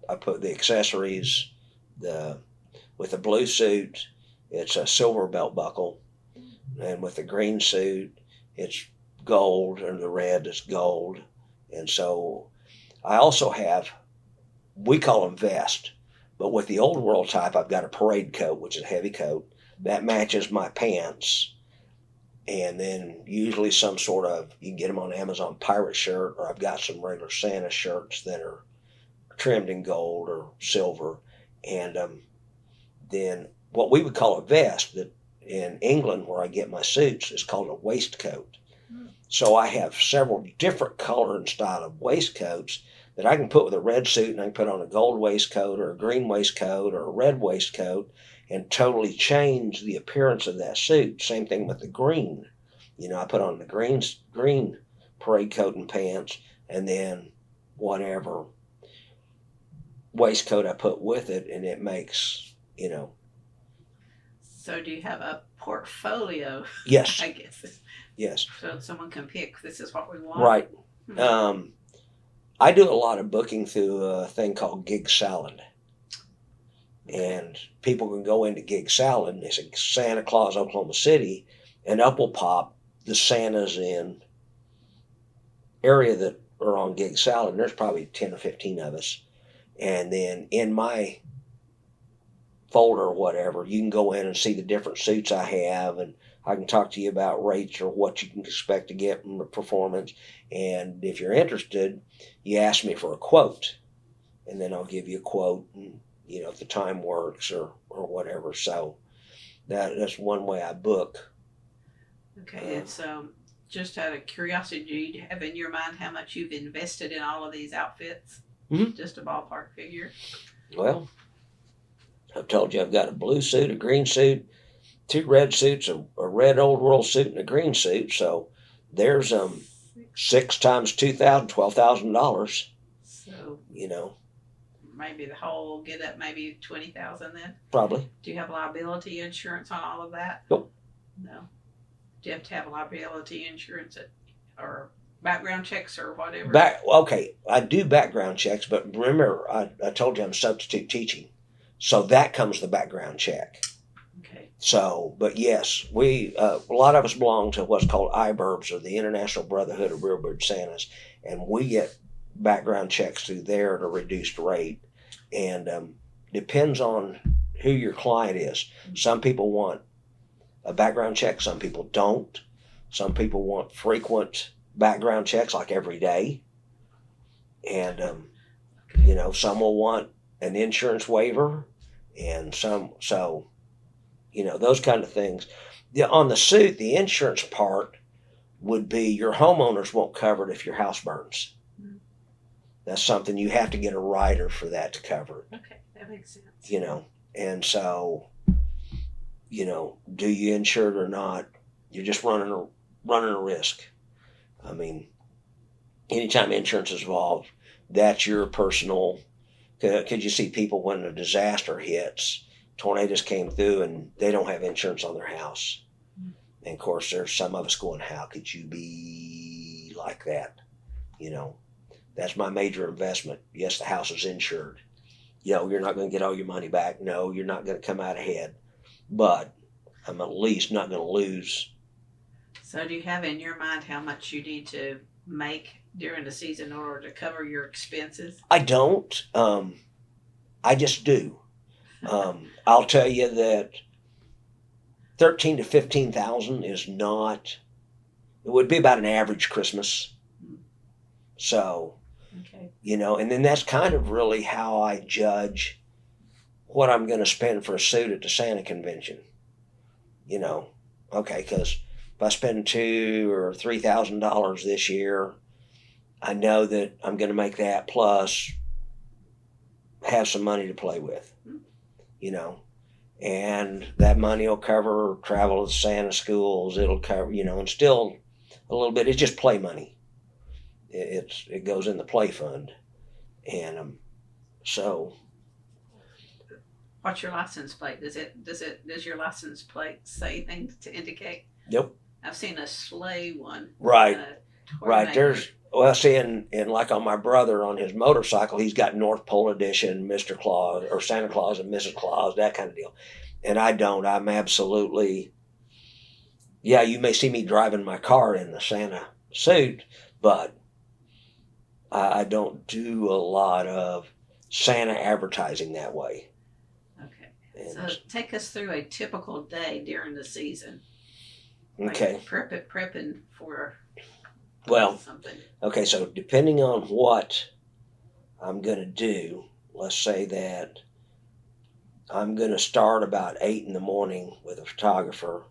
I put the accessories, with the blue suit, it's a silver belt buckle, and with the green suit, it's gold, and the red is gold. And so I also have, we call them vest, but with the old world type, I've got a parade coat, which is a heavy coat that matches my pants. And then usually some sort of, you can get them on Amazon, pirate shirt, or I've got some regular Santa shirts that are trimmed in gold or silver. And then what we would call a vest, that in England where I get my suits, is called a waistcoat. So I have several different color and style of waistcoats that I can put with a red suit, and I can put on a gold waistcoat or a green waistcoat or a red waistcoat and totally change the appearance of that suit. Same thing with the green. I put on the green parade coat and pants, and then whatever waistcoat I put with it, and it makes, So do you have a portfolio? Yes. I guess. Yes. So someone can pick, this is what we want. Right. I do a lot of booking through a thing called Gig Salad. And people can go into Gig Salad, and it's Santa Claus, Oklahoma City, and up will pop the Santas in area that are on Gig Salad, and there's probably 10 or 15 of us. And then in my folder or whatever, you can go in and see the different suits I have, and I can talk to you about rates or what you can expect to get from the performance. And if you're interested, you ask me for a quote, and then I'll give you a quote, and if the time works or whatever. So that's one way I book. Okay, and so just out of curiosity, do you have in your mind how much you've invested in all of these outfits? Mm-hmm. Just a ballpark figure? Well, I've told you I've got a blue suit, a green suit, 2 red suits, a red old world suit, and a green suit. So there's 6 times $2,000, $12,000. So maybe the whole get up maybe $20,000 then. Probably. Do you have liability insurance on all of that? Nope. No. Do you have to have liability insurance or background checks or whatever? Okay, I do background checks, but remember, I told you I'm substitute teaching, so that comes the background check. Okay. So, but yes, we a lot of us belong to what's called IBERBs, or the International Brotherhood of Real Bird Santas, and we get background checks through there at a reduced rate, and depends on who your client is. Some people want a background check, some people don't. Some people want frequent background checks, like every day, and some will want an insurance waiver, and those kind of things. On the suit, the insurance part would be your homeowners won't cover it if your house burns. That's something you have to get a rider for that to cover it. Okay, that makes sense. You know, and so, do you insure it or not? You're just running a risk. I mean, anytime insurance is involved, that's your personal. Could you see people when a disaster hits, tornadoes came through, and they don't have insurance on their house? And of course, there's some of us going, how could you be like that? That's my major investment. Yes, the house is insured. You're not going to get all your money back. No, you're not going to come out ahead. But I'm at least not going to lose. So do you have in your mind how much you need to make during the season in order to cover your expenses? I don't. I just do. I'll tell you that 13 to 15,000 is not. It would be about an average Christmas. So, okay. And then that's kind of really how I judge what I'm going to spend for a suit at the Santa convention. Okay, because if I spend $2,000 or $3,000 this year, I know that I'm going to make that plus have some money to play with, and that money will cover travel to Santa schools. It'll cover, and still a little bit. It's just play money. It goes in the play fund, and so. What's your license plate? Does your license plate say anything to indicate? Nope. I've seen a sleigh one. Right. There's and like on my brother on his motorcycle, he's got North Pole Edition, Mr. Claus or Santa Claus and Mrs. Claus, that kind of deal. And I don't. I'm absolutely. Yeah, you may see me driving my car in the Santa suit, but I don't do a lot of Santa advertising that way. Okay. So take us through a typical day during the season. Okay. Like prepping for something. Okay, so depending on what I'm going to do, let's say that I'm going to start about 8 in the morning with a photographer,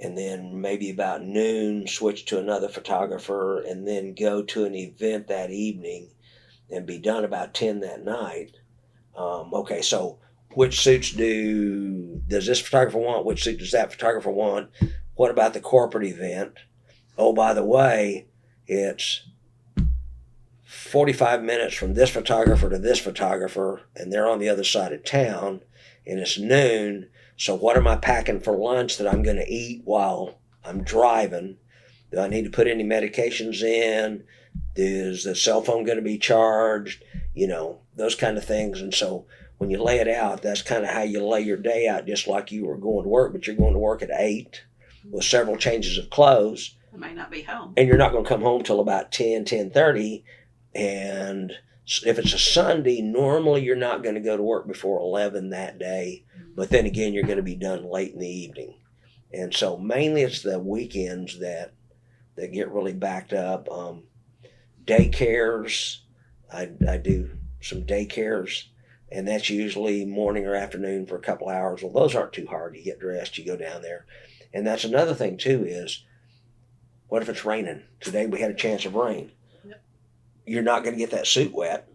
and then maybe about noon switch to another photographer, and then go to an event that evening and be done about 10 that night. Okay, so which suits does this photographer want? Which suit does that photographer want? What about the corporate event? Oh, by the way, it's 45 minutes from this photographer to this photographer, and they're on the other side of town, and it's noon. So what am I packing for lunch that I'm going to eat while I'm driving? Do I need to put any medications in? Is the cell phone going to be charged? Those kind of things. And so when you lay it out, that's kind of how you lay your day out, just like you were going to work, but you're going to work at 8 with several changes of clothes. I may not be home. And you're not going to come home till about 10:30. And if it's a Sunday, normally you're not going to go to work before 11 that day. But then again, you're going to be done late in the evening. And so mainly it's the weekends that get really backed up. Daycares, I do some daycares, and that's usually morning or afternoon for a couple hours. Well, those aren't too hard. You get dressed, you go down there. And that's another thing too is, what if it's raining? Today we had a chance of rain. Yep. You're not going to get that suit wet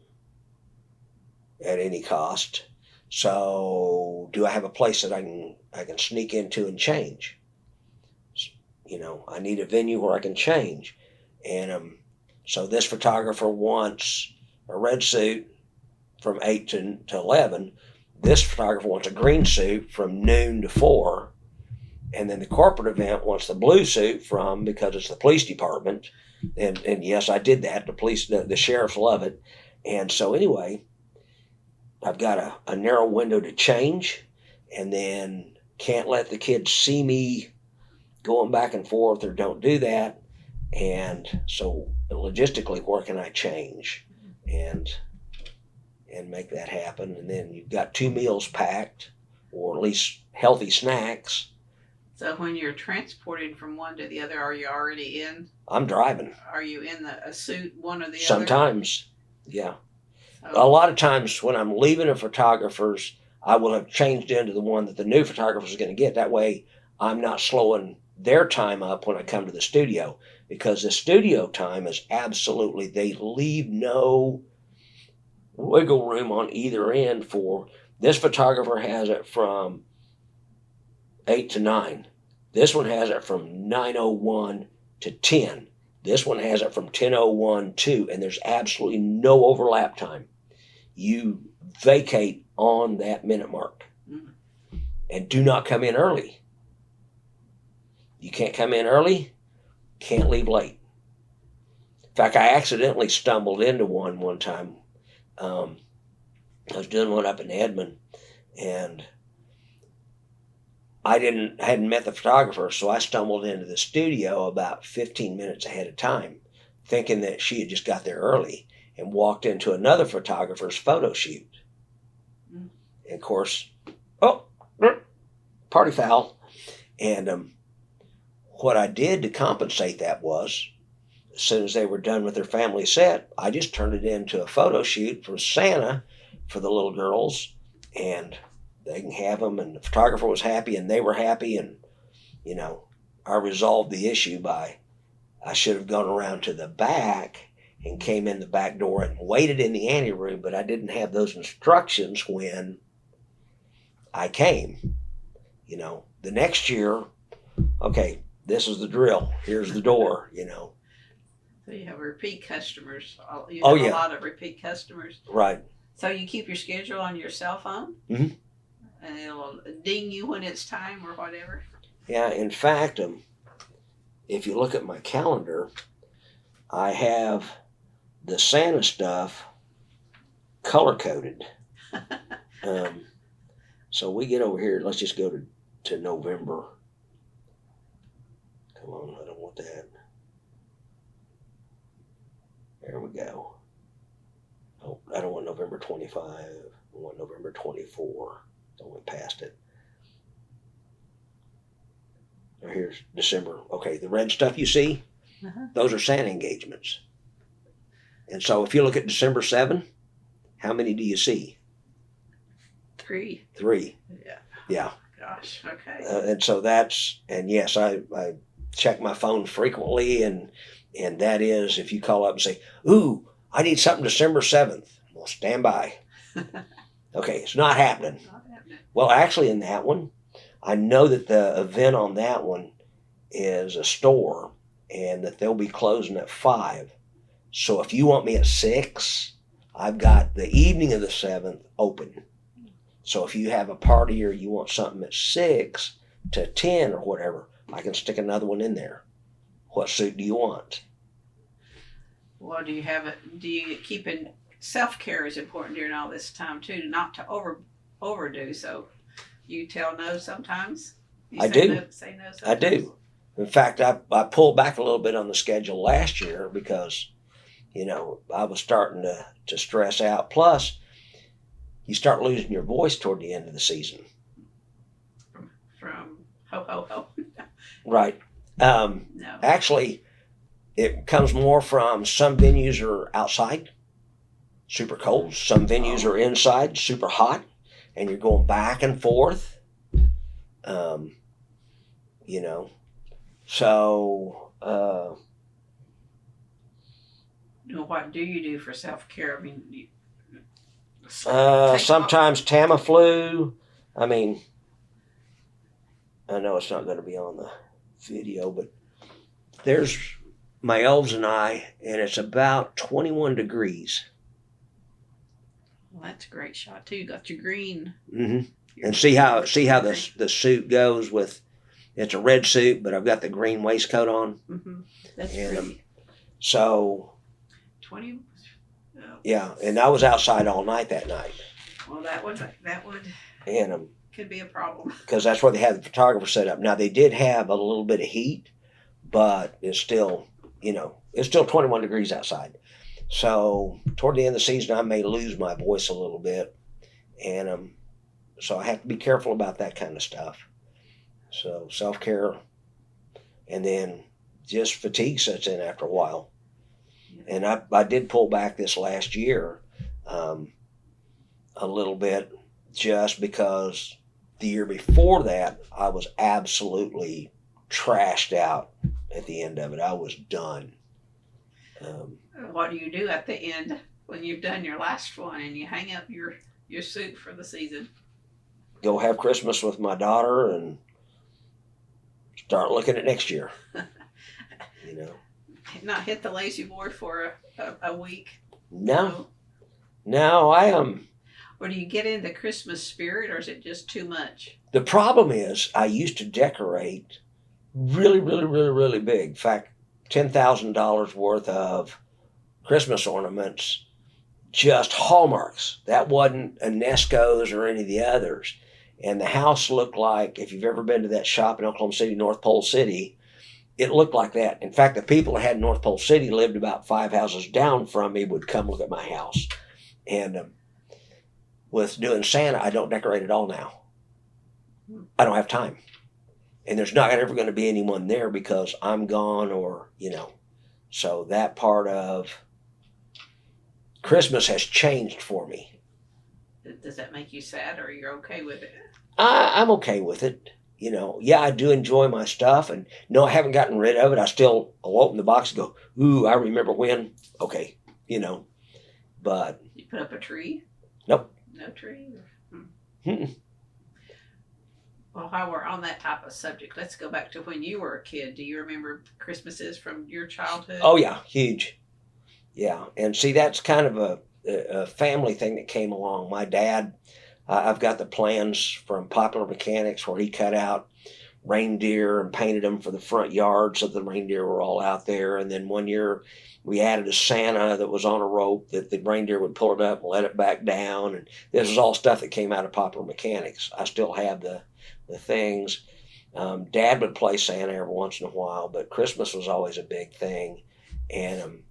at any cost. So do I have a place that I can sneak into and change? I need a venue where I can change. And so this photographer wants a red suit from 8 to 11. This photographer wants a green suit from noon to 4. And then the corporate event wants the blue suit because it's the police department. And yes, I did that. The sheriffs love it. And so anyway, I've got a narrow window to change, and then can't let the kids see me going back and forth, or don't do that. And so logistically, where can I change and make that happen? And then you've got 2 meals packed, or at least healthy snacks. So when you're transporting from one to the other, are you already in? I'm driving. Are you in a suit, one or the other? Sometimes, yeah. Oh. A lot of times when I'm leaving a photographer's, I will have changed into the one that the new photographer is going to get. That way I'm not slowing their time up when I come to the studio, because the studio time is absolutely, they leave no wiggle room on either end for this photographer has it from 8 to 9. This one has it from 9:01 to 10. This one has it from 10:01 to, and there's absolutely no overlap time. You vacate on that minute mark. And do not come in early. You can't come in early, can't leave late. In fact, I accidentally stumbled into one time. I was doing one up in Edmond, and I hadn't met the photographer, so I stumbled into the studio about 15 minutes ahead of time, thinking that she had just got there early, and walked into another photographer's photo shoot. And of course, party foul. And what I did to compensate that was, as soon as they were done with their family set, I just turned it into a photo shoot for Santa for the little girls, and they can have them. And the photographer was happy, and they were happy. And, I resolved the issue by, I should have gone around to the back and came in the back door and waited in the anteroom, but I didn't have those instructions when I came. The next year, okay, this is the drill. Here's the door, So you have repeat customers. You Oh, have yeah. a lot of repeat customers. Right. So you keep your schedule on your cell phone? Mhm. And it'll ding you when it's time or whatever? Yeah, in fact, if you look at my calendar, I have the Santa stuff color-coded. So we get over here, let's just go to November. Come on, I don't want that. There we go. Oh, I don't want November 25. I want November 24. I went past it. Now here's December. Okay, the red stuff you see, those are Santa engagements. And so if you look at December 7, how many do you see? 3. 3. Yeah. Yeah. Gosh, okay. And so yes, I check my phone frequently, and that is, if you call up and say, ooh, I need something December 7th. Well, stand by. Okay, it's not happening. Not happening. Well, actually, in that one, I know that the event on that one is a store, and that they'll be closing at 5. So if you want me at 6, I've got the evening of the 7th open. So if you have a party or you want something at 6 to 10 or whatever, I can stick another one in there. What suit do you want? Well, do you keep in self-care is important during all this time too, not to overdo. So you tell no sometimes? I do. Say no sometimes? I do. In fact, I pulled back a little bit on the schedule last year because, I was starting to stress out. Plus, you start losing your voice toward the end of the season. From ho, ho, ho. Right. No. Actually, it comes more from some venues are outside, super cold. Some venues are inside, super hot, and you're going back and forth. So. What do you do for self-care? I mean, sometimes Tamiflu. I mean, I know it's not going to be on the video, but there's my elves and I, and it's about 21 degrees. Well, that's a great shot too. You got your green. Mm-hmm. And see how the suit goes with. It's a red suit, but I've got the green waistcoat on. Mm-hmm. That's And, pretty. So. 20. Oh. Yeah, and I was outside all night that night. Well, that would And could be a problem. because that's where they had the photographer set up. Now they did have a little bit of heat, but it's still, it's still 21 degrees outside. So toward the end of the season, I may lose my voice a little bit, and so I have to be careful about that kind of stuff. So self-care, and then just fatigue sets in after a while. And I did pull back this last year a little bit, just because the year before that, I was absolutely trashed out at the end of it. I was done. What do you do at the end? when you've done your last one and you hang up your suit for the season? Go have Christmas with my daughter and start looking at next year. You know. Not hit the lazy boy for a week? No. I am. Or do you get in the Christmas spirit, or is it just too much? The problem is I used to decorate really big. In fact, $10,000 worth of Christmas ornaments, just hallmarks. That wasn't Enesco's or any of the others. And the house looked like, if you've ever been to that shop in Oklahoma City, North Pole City, it looked like that. In fact, the people that had North Pole City lived about 5 houses down from me would come look at my house. And with doing Santa, I don't decorate at all now. I don't have time. And there's not ever going to be anyone there because I'm gone or, So that part of Christmas has changed for me. Does that make you sad, or you're okay with it? I'm okay with it. Yeah, I do enjoy my stuff. And no, I haven't gotten rid of it. I'll open the box and go, ooh, I remember when. Okay, But. You put up a tree? Nope. No tree? Mm-mm. Well, while we're on that type of subject, let's go back to when you were a kid. Do you remember Christmases from your childhood? Oh, yeah, huge. Yeah, and see, that's kind of a family thing that came along. My dad, I've got the plans from Popular Mechanics where he cut out reindeer and painted them for the front yard so the reindeer were all out there. And then one year we added a Santa that was on a rope that the reindeer would pull it up and let it back down. And this was all stuff that came out of Popular Mechanics. I still have the things. Dad would play Santa every once in a while, but Christmas was always a big thing. And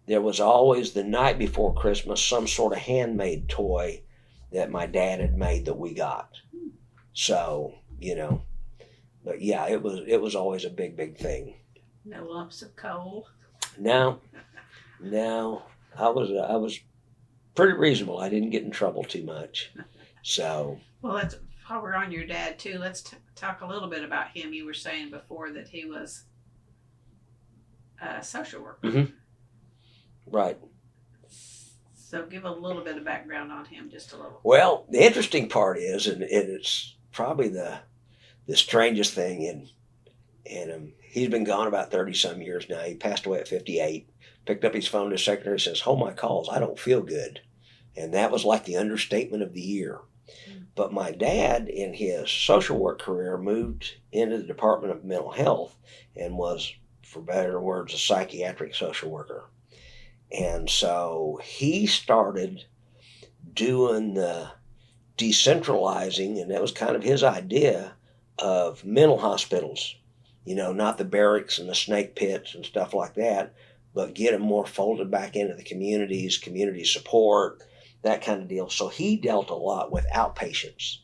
there was always the night before Christmas some sort of handmade toy that my dad had made that we got. So, but yeah, it was always a big thing. No lumps of coal? No, I was pretty reasonable. I didn't get in trouble too much. So. Well, while we're on your dad too, let's talk a little bit about him. You were saying before that he was a social worker. Mm-hmm. Right. So give a little bit of background on him, just a little. Well, the interesting part is, and it's probably the strangest thing, and he's been gone about 30-some years now. He passed away at 58. Picked up his phone to his secretary and says, hold my calls, I don't feel good. And that was like the understatement of the year. But my dad, in his social work career, moved into the Department of Mental Health and was, for better words, a psychiatric social worker. And so he started doing the decentralizing, and that was kind of his idea of mental hospitals. Not the barracks and the snake pits and stuff like that, but get them more folded back into the communities, community support, that kind of deal. So he dealt a lot with outpatients.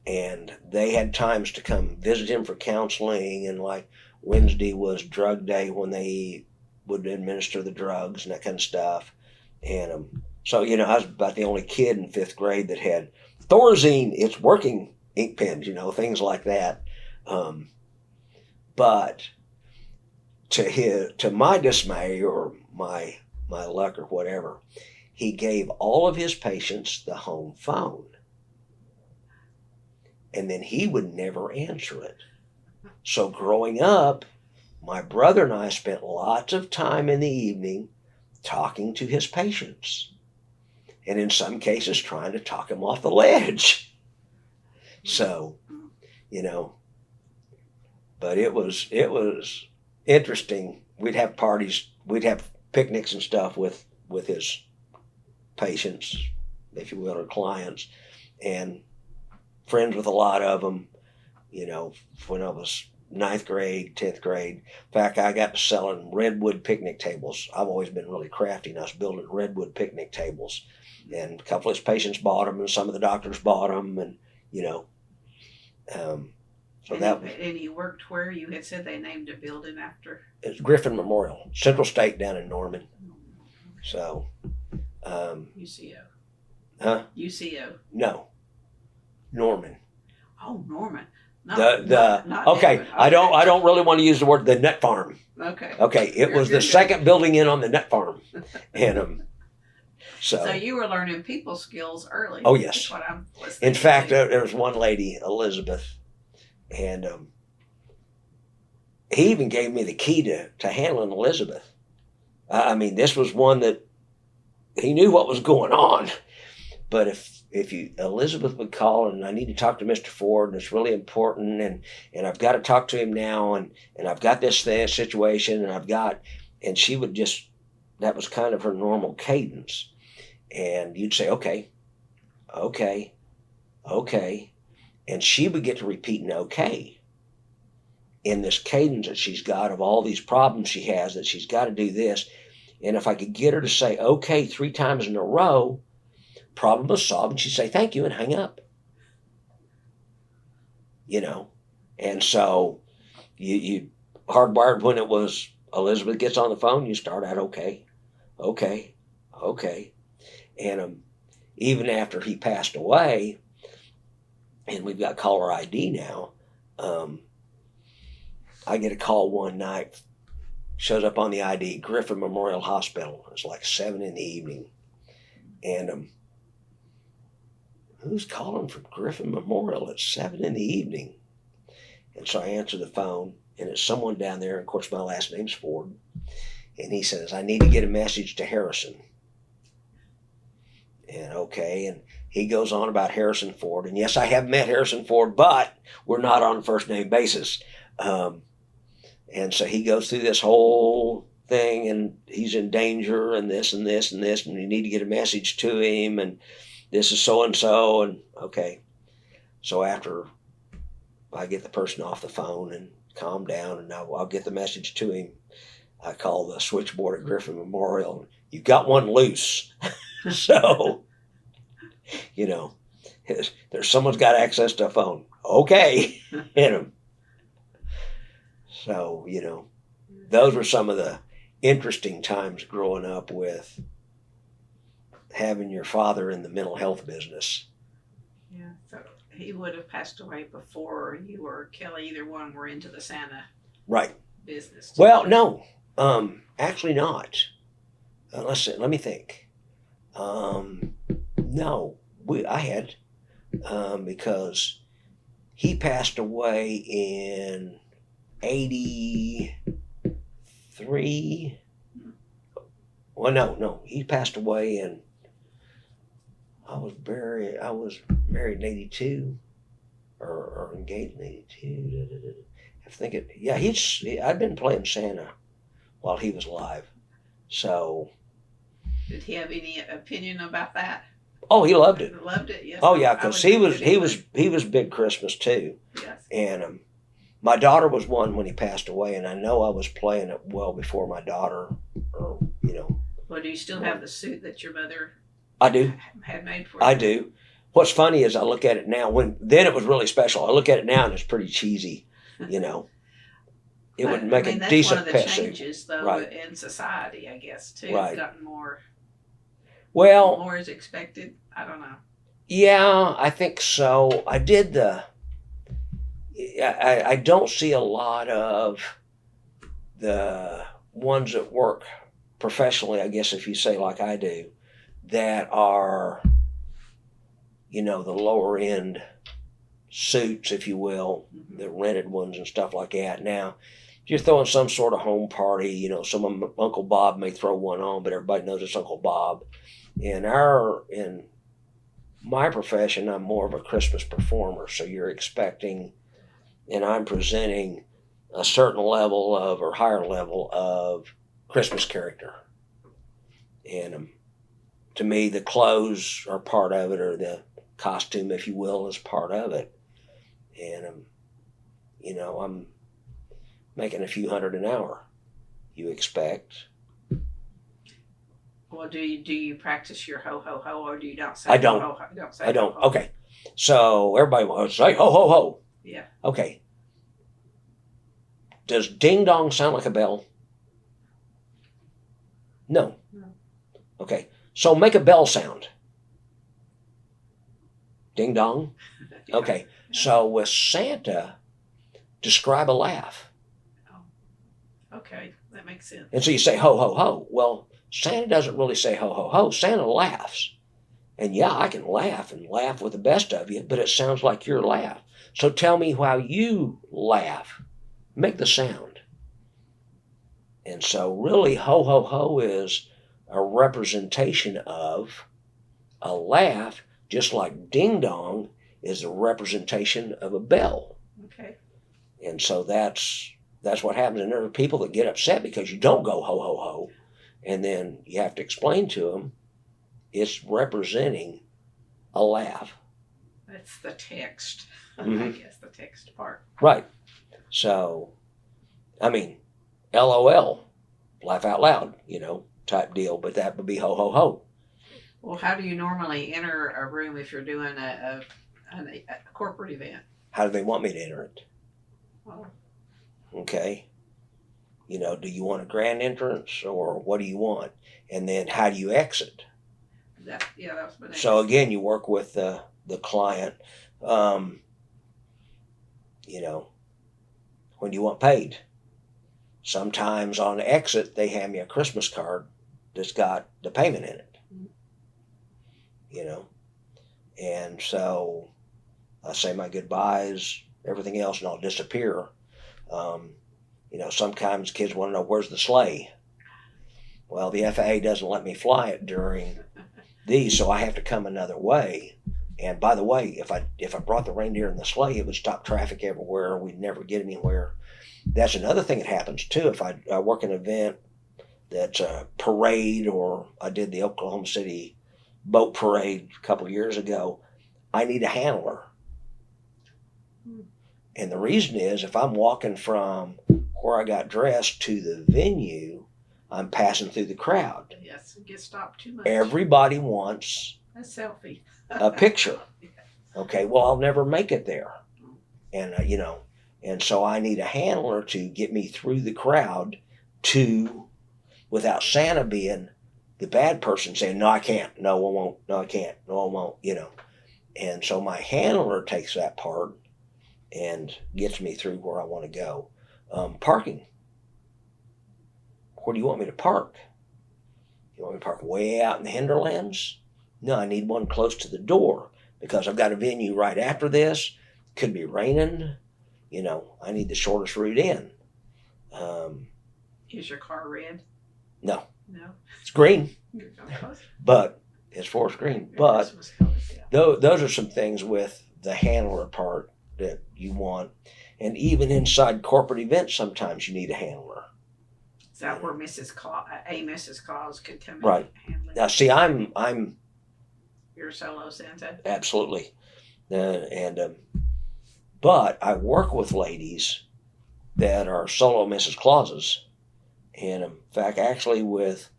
And they had times to come visit him for counseling, and like Wednesday was drug day when they would administer the drugs and that kind of stuff. And so, I was about the only kid in 5th grade that had Thorazine, it's working ink pens, things like that. But to my dismay or my luck or whatever, he gave all of his patients the home phone. And then he would never answer it. So growing up, my brother and I spent lots of time in the evening talking to his patients. And in some cases trying to talk him off the ledge. So, but it was interesting. We'd have parties, we'd have picnics and stuff with his patients, if you will, or clients, and friends with a lot of them, when I was 9th grade, 10th grade. In fact, I got to selling redwood picnic tables. I've always been really crafty, and I was building redwood picnic tables. And a couple of his patients bought them, and some of the doctors bought them, and, so that was. And you worked where? You had said they named a building after? It's Griffin Memorial, Central State down in Norman. So. UCO. Huh? UCO. No. Norman. Oh, Norman. Not okay. David. I don't really want to use the word the nut farm. Okay. Okay. It was the second building in on the nut farm. And So So you were learning people skills early. Oh, yes. That's what I was in thinking fact, too. there was one lady, Elizabeth, and he even gave me the key to handling Elizabeth. I mean, this was one that he knew what was going on. But if you Elizabeth would call and I need to talk to Mr. Ford and it's really important and I've got to talk to him now and I've got this situation and she would just, that was kind of her normal cadence. And you'd say, okay, okay, okay. And she would get to repeating okay in this cadence that she's got of all these problems she has, that she's got to do this. And if I could get her to say okay 3 times in a row, problem was solved, and she'd say thank you and hang up. And so you hardwired when it was Elizabeth gets on the phone, you start out okay, okay, okay. And even after he passed away, and we've got caller ID now, I get a call one night, shows up on the ID, Griffin Memorial Hospital. It's like 7 p.m. And who's calling from Griffin Memorial at 7 p.m? And so I answer the phone, and it's someone down there. Of course, my last name's Ford. And he says, I need to get a message to Harrison. And okay, and he goes on about Harrison Ford. And yes, I have met Harrison Ford, but we're not on a first name basis. And so he goes through this whole thing, and he's in danger, and this and this and this, and you need to get a message to him, and this is so and so, and okay. So after I get the person off the phone and calm down, and I'll get the message to him, I call the switchboard at Griffin Memorial. You got one loose. So, there's someone's got access to a phone. Okay. Hit him. So, those were some of the interesting times growing up with having your father in the mental health business. Yeah, so he would have passed away before you or Kelly, either one, were into the Santa Right. business. Well, no, actually not. Let me think. No, I had, because he passed away in 83. Well, no, he passed away in, I was married in 82 or engaged in 82. I think I'd been playing Santa while he was alive. So. Did he have any opinion about that? Oh, he loved it. Loved it, yes. Oh yeah, because he was big Christmas too. Yes. And my daughter was one when he passed away, and I know I was playing it well before my daughter, Well, do you still have the suit that your mother I do. had made for you? I do. What's funny is I look at it now. Then it was really special. I look at it now and it's pretty cheesy. It would make a decent pet suit. That's one of the changes, though, Right. in society, I guess, too. Right. It's gotten more. Well, More is expected. I don't know. yeah, I think so. I did I don't see a lot of the ones that work professionally, I guess, if you say like I do, that are, the lower end suits, if you will, the rented ones and stuff like that. Now, if you're throwing some sort of home party, Uncle Bob may throw one on, but everybody knows it's Uncle Bob. In my profession, I'm more of a Christmas performer, so you're expecting, and I'm presenting a certain level of, or higher level of, Christmas character. And to me, the clothes are part of it, or the costume, if you will, is part of it. And I'm making a few hundred an hour. You expect. Well, do you practice your ho ho ho, or do you not say I don't. ho ho? Don't say I don't. ho, ho. Okay. So everybody wants to say ho ho ho. Yeah. Okay. Does ding dong sound like a bell? No. Okay. So make a bell sound. Ding dong. Yeah. Okay. So with Santa, describe a laugh. Okay, that makes sense. And so you say ho ho ho. Well, Santa doesn't really say ho, ho, ho. Santa laughs. And yeah, I can laugh and laugh with the best of you, but it sounds like your laugh. So tell me how you laugh. Make the sound. And so really, ho, ho, ho is a representation of a laugh, just like ding dong is a representation of a bell. Okay. And so that's what happens. And there are people that get upset because you don't go ho, ho, ho. And then you have to explain to them it's representing a laugh. That's the text. Mm-hmm. I guess the text part. Right. So, I mean, LOL, laugh out loud, type deal, but that would be ho, ho, ho. Well, how do you normally enter a room if you're doing a corporate event? How do they want me to enter it? Well, okay. Do you want a grand entrance or what do you want? And then how do you exit? that was my next. So again, you work with the client. When do you want paid? Sometimes on the exit, they hand me a Christmas card that's got the payment in it. And so I say my goodbyes, everything else, and I'll disappear. Sometimes kids want to know, where's the sleigh? Well, the FAA doesn't let me fly it during these, so I have to come another way. And by the way, if I brought the reindeer in the sleigh, it would stop traffic everywhere. We'd never get anywhere. That's another thing that happens too. If I work an event that's a parade, or I did the Oklahoma City boat parade a couple of years ago, I need a handler. And the reason is, if I'm walking from where I got dressed to the venue, I'm passing through the crowd. Yes, it gets stopped too much. Everybody wants a selfie. A picture. Yes. Okay, well, I'll never make it there. And, and so I need a handler to get me through the crowd without Santa being the bad person saying, no, I can't, no, I won't, no, I can't, no, I won't, And so my handler takes that part and gets me through where I want to go. Parking. Where do you want me to park? You want me to park way out in the hinterlands? No, I need one close to the door because I've got a venue right after this. Could be raining. I need the shortest route in. Is your car red? No. No. It's green. You're going close. But it's forest green. But those are some things with the handler part that you want. And even inside corporate events, sometimes you need a handler. Is that where Mrs. Claus could come in? Right. And handle it? Now, see, I'm You're solo Santa? absolutely. But I work with ladies that are solo Mrs. Clauses. And in fact, actually with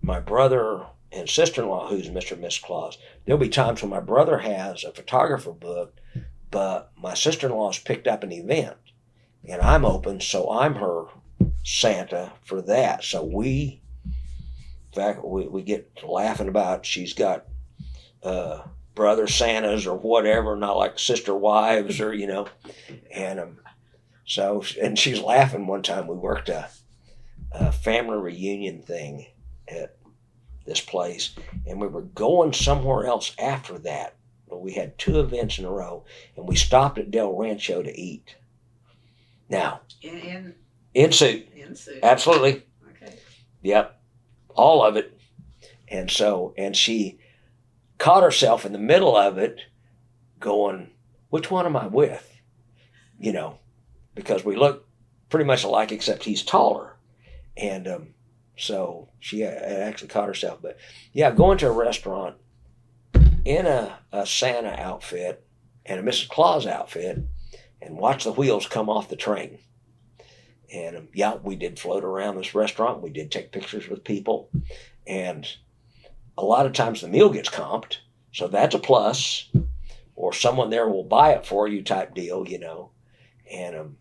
my brother and sister-in-law, who's Mr. and Miss Claus, there'll be times when my brother has a photographer booked, but my sister-in-law's picked up an event. And I'm open, so I'm her Santa for that. So we get laughing about she's got brother Santas or whatever, not like sister wives or and and she's laughing. One time we worked a family reunion thing at this place, and we were going somewhere else after that, but we had 2 events in a row, and we stopped at Del Rancho to eat. Now in suit. In suit. Absolutely. Okay. Yep. All of it. And she caught herself in the middle of it going, which one am I with? Because we look pretty much alike except he's taller. And so she actually caught herself. But yeah, going to a restaurant in a Santa outfit and a Mrs. Claus outfit and watch the wheels come off the train. And we did float around this restaurant. We did take pictures with people. And a lot of times the meal gets comped. So that's a plus. Or someone there will buy it for you type deal, And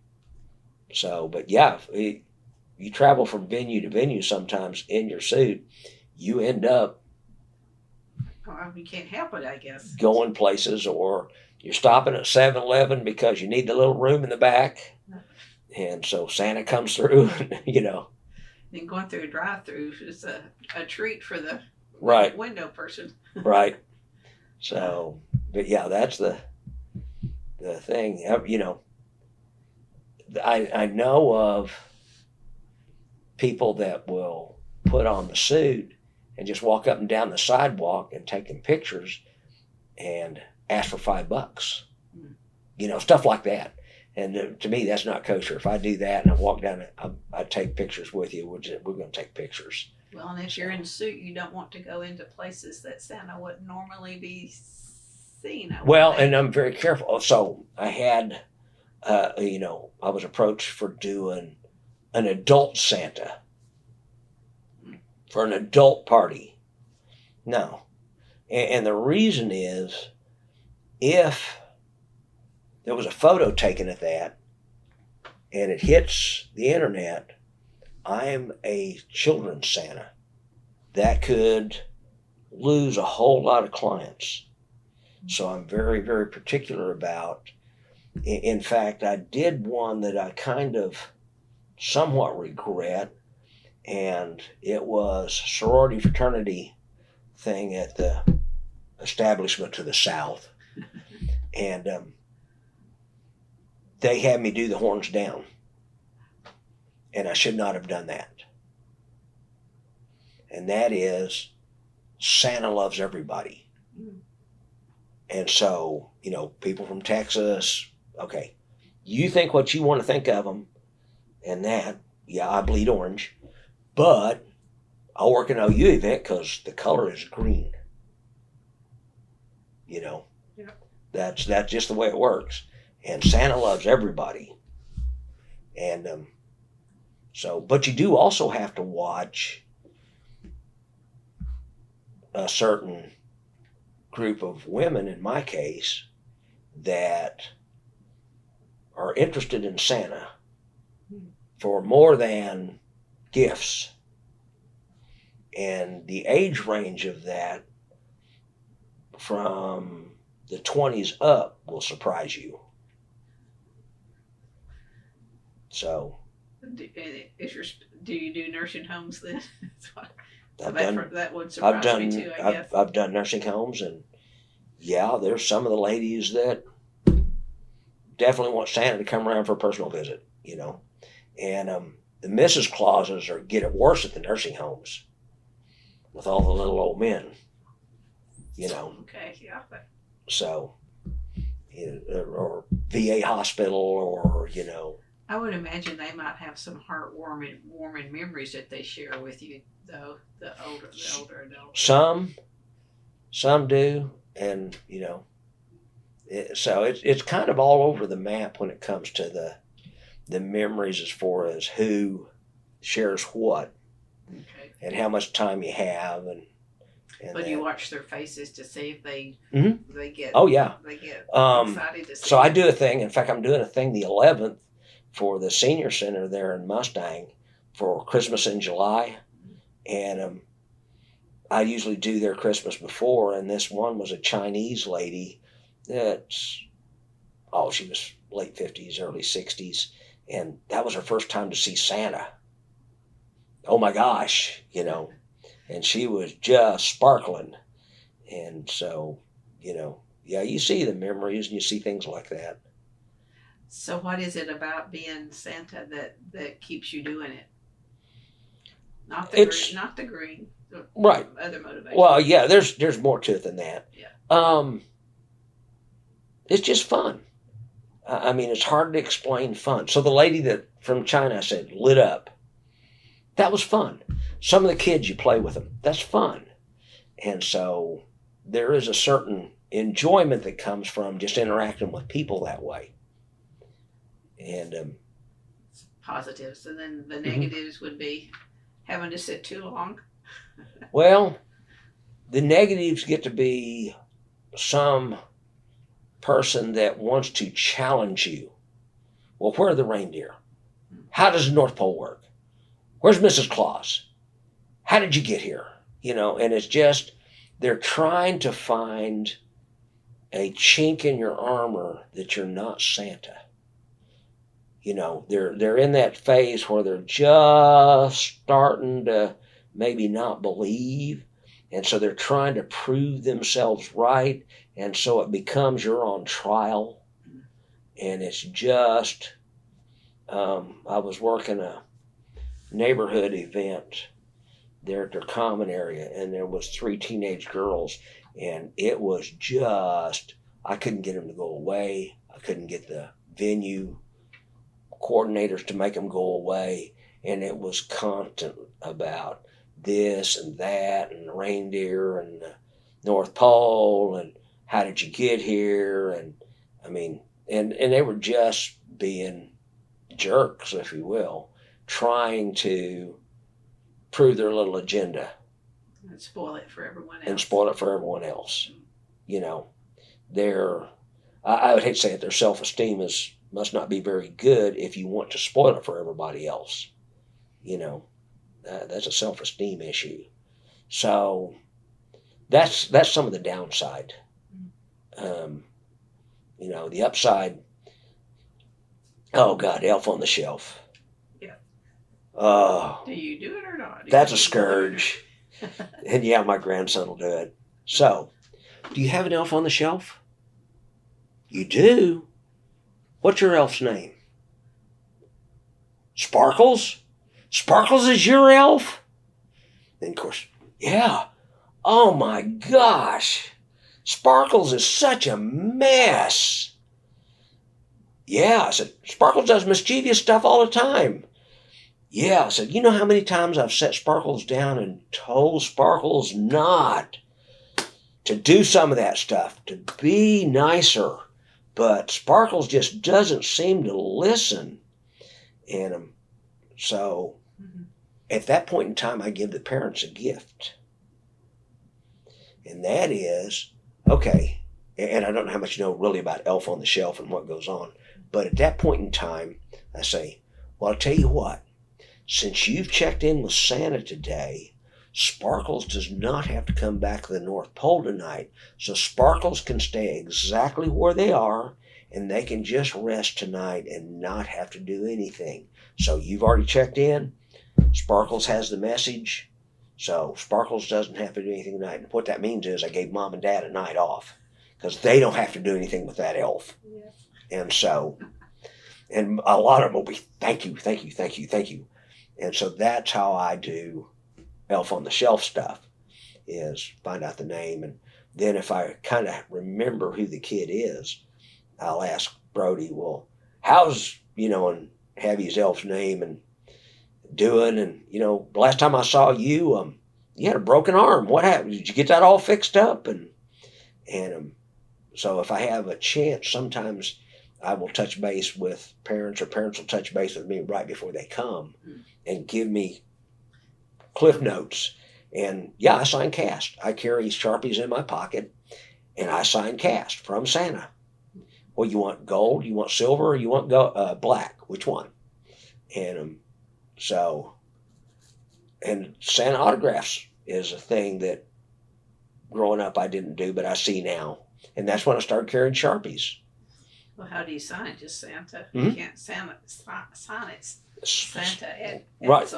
but yeah, you travel from venue to venue sometimes in your suit. You end up you can't help it, I guess. going places, or you're stopping at 7-Eleven because you need the little room in the back. And so Santa comes through, then going through a drive-through is a treat for the Right. window person. Right. So, but yeah, that's the thing. You know, I know of people that will put on the suit and just walk up and down the sidewalk and take them pictures and ask for $5. You know, stuff like that. And to me, that's not kosher. If I do that and I walk down, I take pictures with you. We're going to take pictures. Well, and if you're in a suit, you don't want to go into places that Santa wouldn't normally be seen. Well, and I'm very careful. So I had, you know, I was approached for doing an adult Santa for an adult party. No. And the reason is, if there was a photo taken at that and it hits the internet, I'm a children's Santa. That could lose a whole lot of clients. So I'm very, very particular about. In fact, I did one that I kind of somewhat regret, and it was sorority fraternity thing at the establishment to the south. And they had me do the horns down. And I should not have done that. And that is, Santa loves everybody. And so, you know, people from Texas, okay, you think what you want to think of them, and that, yeah, I bleed orange, but I'll work an OU event because the color is green. You know, yeah. That's just the way it works. And Santa loves everybody. And so, but you do also have to watch a certain group of women, in my case, that are interested in Santa for more than gifts. And the age range of that, from the 20s up, will surprise you. So, do you do nursing homes then? That would I've surprise me too, I guess. I've done nursing homes, and yeah, there's some of the ladies that definitely want Santa to come around for a personal visit, you know. And the Mrs. Clauses get it worse at the nursing homes with all the little old men, you know. Okay, yeah. So, you know, or VA hospital, or, you know. I would imagine they might have some heartwarming memories that they share with you, though, the older adults. Some do, and, you know, so it's kind of all over the map when it comes to the memories, as far as who shares what, okay, and how much time you have, and but you watch their faces to see if they get excited to see. So I do a thing. In fact, I'm doing a thing the 11th for the senior center there in Mustang for Christmas in July, and I usually do their Christmas before, and this one was a Chinese lady that's, she was late 50s, early 60s, and that was her first time to see Santa. Oh my gosh, you know, and she was just sparkling. And so, you know, yeah, you see the memories and you see things like that. So what is it about being Santa that keeps you doing it? Not the green. Right. Other motivation. Well, yeah, there's more to it than that. Yeah. It's just fun. I mean, it's hard to explain fun. So the lady that from China said lit up, that was fun. Some of the kids, you play with them, that's fun. And so there is a certain enjoyment that comes from just interacting with people that way. And positives, and then the negatives would be having to sit too long. Well, the negatives get to be some person that wants to challenge you. Well, where are the reindeer? How does the North Pole work? Where's Mrs. Claus? How did you get here? You know, and it's just, they're trying to find a chink in your armor that you're not Santa. They're in that phase where they're just starting to maybe not believe, and so they're trying to prove themselves right, and so it becomes you're on trial, and it's just. I was working a neighborhood event there at their common area, and there was 3 teenage girls, and it was just I couldn't get them to go away. I couldn't get the venue coordinators to make them go away, and it was constant about this and that and the reindeer and the North Pole and how did you get here, and I mean, and they were just being jerks, if you will, trying to prove their little agenda and spoil it for everyone else. I would hate to say it, their self-esteem must not be very good if you want to spoil it for everybody else. That's a self-esteem issue. So that's some of the downside. The upside, oh God, Elf on the Shelf. Yeah. Oh. Do you do it or not? That's a scourge. And yeah, my grandson will do it. So, do you have an elf on the shelf? You do? What's your elf's name? Sparkles? Sparkles is your elf? And of course, yeah. Oh my gosh. Sparkles is such a mess. Yeah, I said, Sparkles does mischievous stuff all the time. Yeah, I said, you know how many times I've set Sparkles down and told Sparkles not to do some of that stuff, to be nicer. But Sparkles just doesn't seem to listen. And so at that point in time, I give the parents a gift. And that is, okay, and I don't know how much you know really about Elf on the Shelf and what goes on, but at that point in time, I say, well, I'll tell you what, since you've checked in with Santa today, Sparkles does not have to come back to the North Pole tonight, so Sparkles can stay exactly where they are, and they can just rest tonight and not have to do anything. So you've already checked in, Sparkles has the message, so Sparkles doesn't have to do anything tonight. And what that means is I gave Mom and Dad a night off, because they don't have to do anything with that elf. Yeah. And so, and a lot of them will be, thank you, thank you, thank you, thank you. And so that's how I do Elf on the Shelf stuff, is find out the name. And then if I kind of remember who the kid is, I'll ask Brody, well, how's, and have his elf's name and doing. And, the last time I saw you, you had a broken arm. What happened? Did you get that all fixed up? And so if I have a chance, sometimes I will touch base with parents, or parents will touch base with me right before they come and give me cliff notes. And yeah, I sign cast. I carry Sharpies in my pocket, and I sign cast from Santa. Well, you want gold, you want silver, or you want black? Which one? And and Santa autographs is a thing that growing up I didn't do, but I see now. And that's when I started carrying Sharpies. Well, how do you sign it? Just Santa? You can't sign it. Santa Edsel. Right.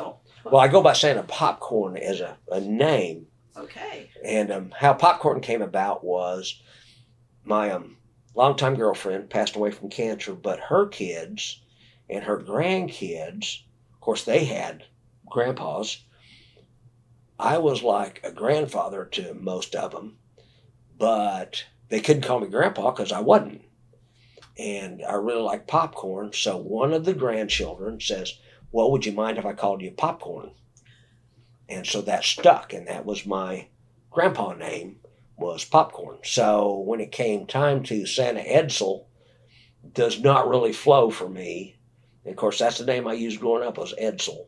Well, I go by Santa Popcorn as a name. Okay. And how Popcorn came about was my longtime girlfriend passed away from cancer, but her kids and her grandkids, of course, they had grandpas. I was like a grandfather to most of them, but they couldn't call me grandpa because I wasn't. And I really like Popcorn, so one of the grandchildren says, well, would you mind if I called you Popcorn? And so that stuck, and that was my grandpa name, was Popcorn. So when it came time to Santa Edsel, does not really flow for me. And of course, that's the name I used growing up, was Edsel.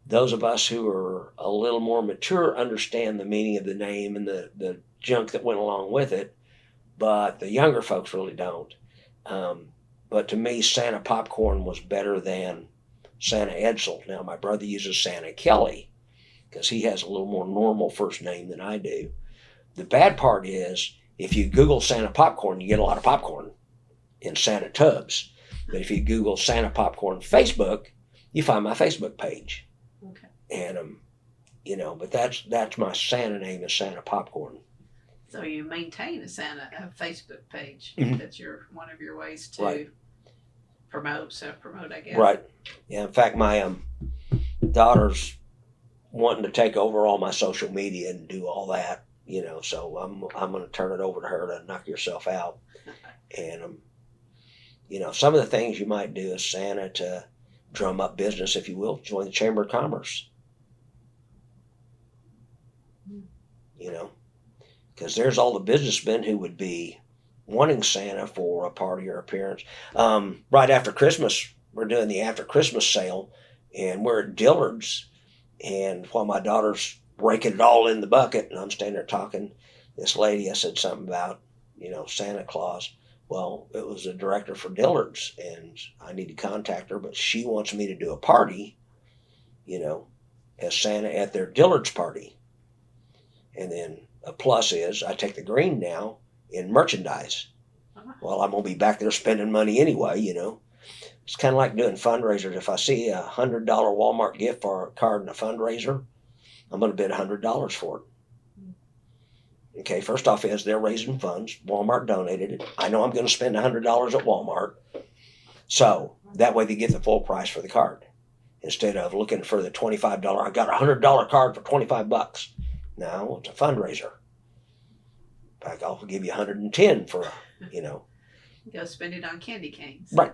Those of us who are a little more mature understand the meaning of the name and the junk that went along with it, but the younger folks really don't. But to me, Santa Popcorn was better than Santa Edsel. Now, my brother uses Santa Kelly because he has a little more normal first name than I do. The bad part is, if you Google Santa Popcorn, you get a lot of popcorn in Santa tubs. But if you Google Santa Popcorn Facebook, you find my Facebook page. Okay. And but that's my Santa name is Santa Popcorn. So you maintain a Facebook page. Mhm. That's one of your ways to Right. self-promote, I guess. Right. Yeah. In fact, my daughter's wanting to take over all my social media and do all that. So I'm going to turn it over to her to knock yourself out. And some of the things you might do as Santa to drum up business, if you will, join the Chamber of Commerce. Because there's all the businessmen who would be wanting Santa for a party or appearance. Right after Christmas, we're doing the after Christmas sale, and we're at Dillard's. And while my daughter's raking it all in the bucket, and I'm standing there talking, this lady, I said something about, Santa Claus. Well, it was a director for Dillard's, and I need to contact her, but she wants me to do a party, as Santa at their Dillard's party. And then a plus is I take the green now in merchandise. Well, I'm going to be back there spending money anyway, It's kind of like doing fundraisers. If I see a $100 Walmart gift card in a fundraiser, I'm going to bid $100 for it. Okay, first off is they're raising funds. Walmart donated it. I know I'm going to spend $100 at Walmart. So that way they get the full price for the card. Instead of looking for the $25, I got a $100 card for $25. No, it's a fundraiser. In fact, I'll give you 110 for, Go spend it on candy canes. Right.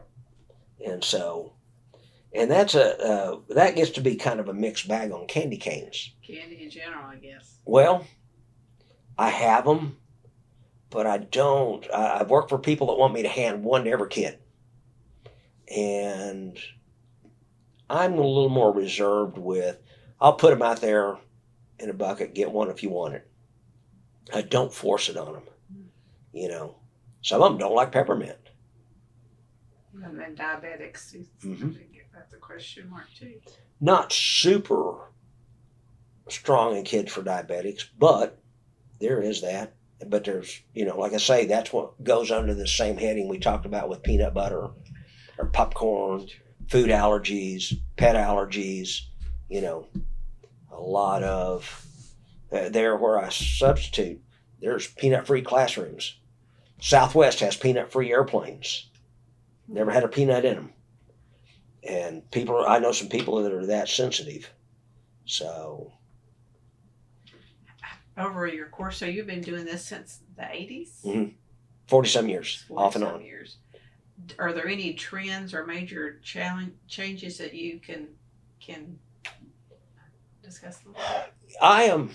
And so, and that's that gets to be kind of a mixed bag on candy canes. Candy in general, I guess. Well, I have them, but I don't. I've worked for people that want me to hand one to every kid. And I'm a little more reserved with, I'll put them out there in a bucket, get one if you want it. I don't force it on them. Some of them don't like peppermint. And then diabetics, Mm-hmm. That's a question mark too. Not super strong in kids for diabetics, but there is that. But there's, like I say, that's what goes under the same heading we talked about with peanut butter or popcorn, food allergies, pet allergies, a lot of, there where I substitute, there's peanut-free classrooms. Southwest has peanut-free airplanes. Never had a peanut in them. And I know some people that are that sensitive. So. Over your course, so you've been doing this since the 80s? Mm-hmm. 40-some years, off and on. Years. Are there any trends or major changes that you can discuss? I am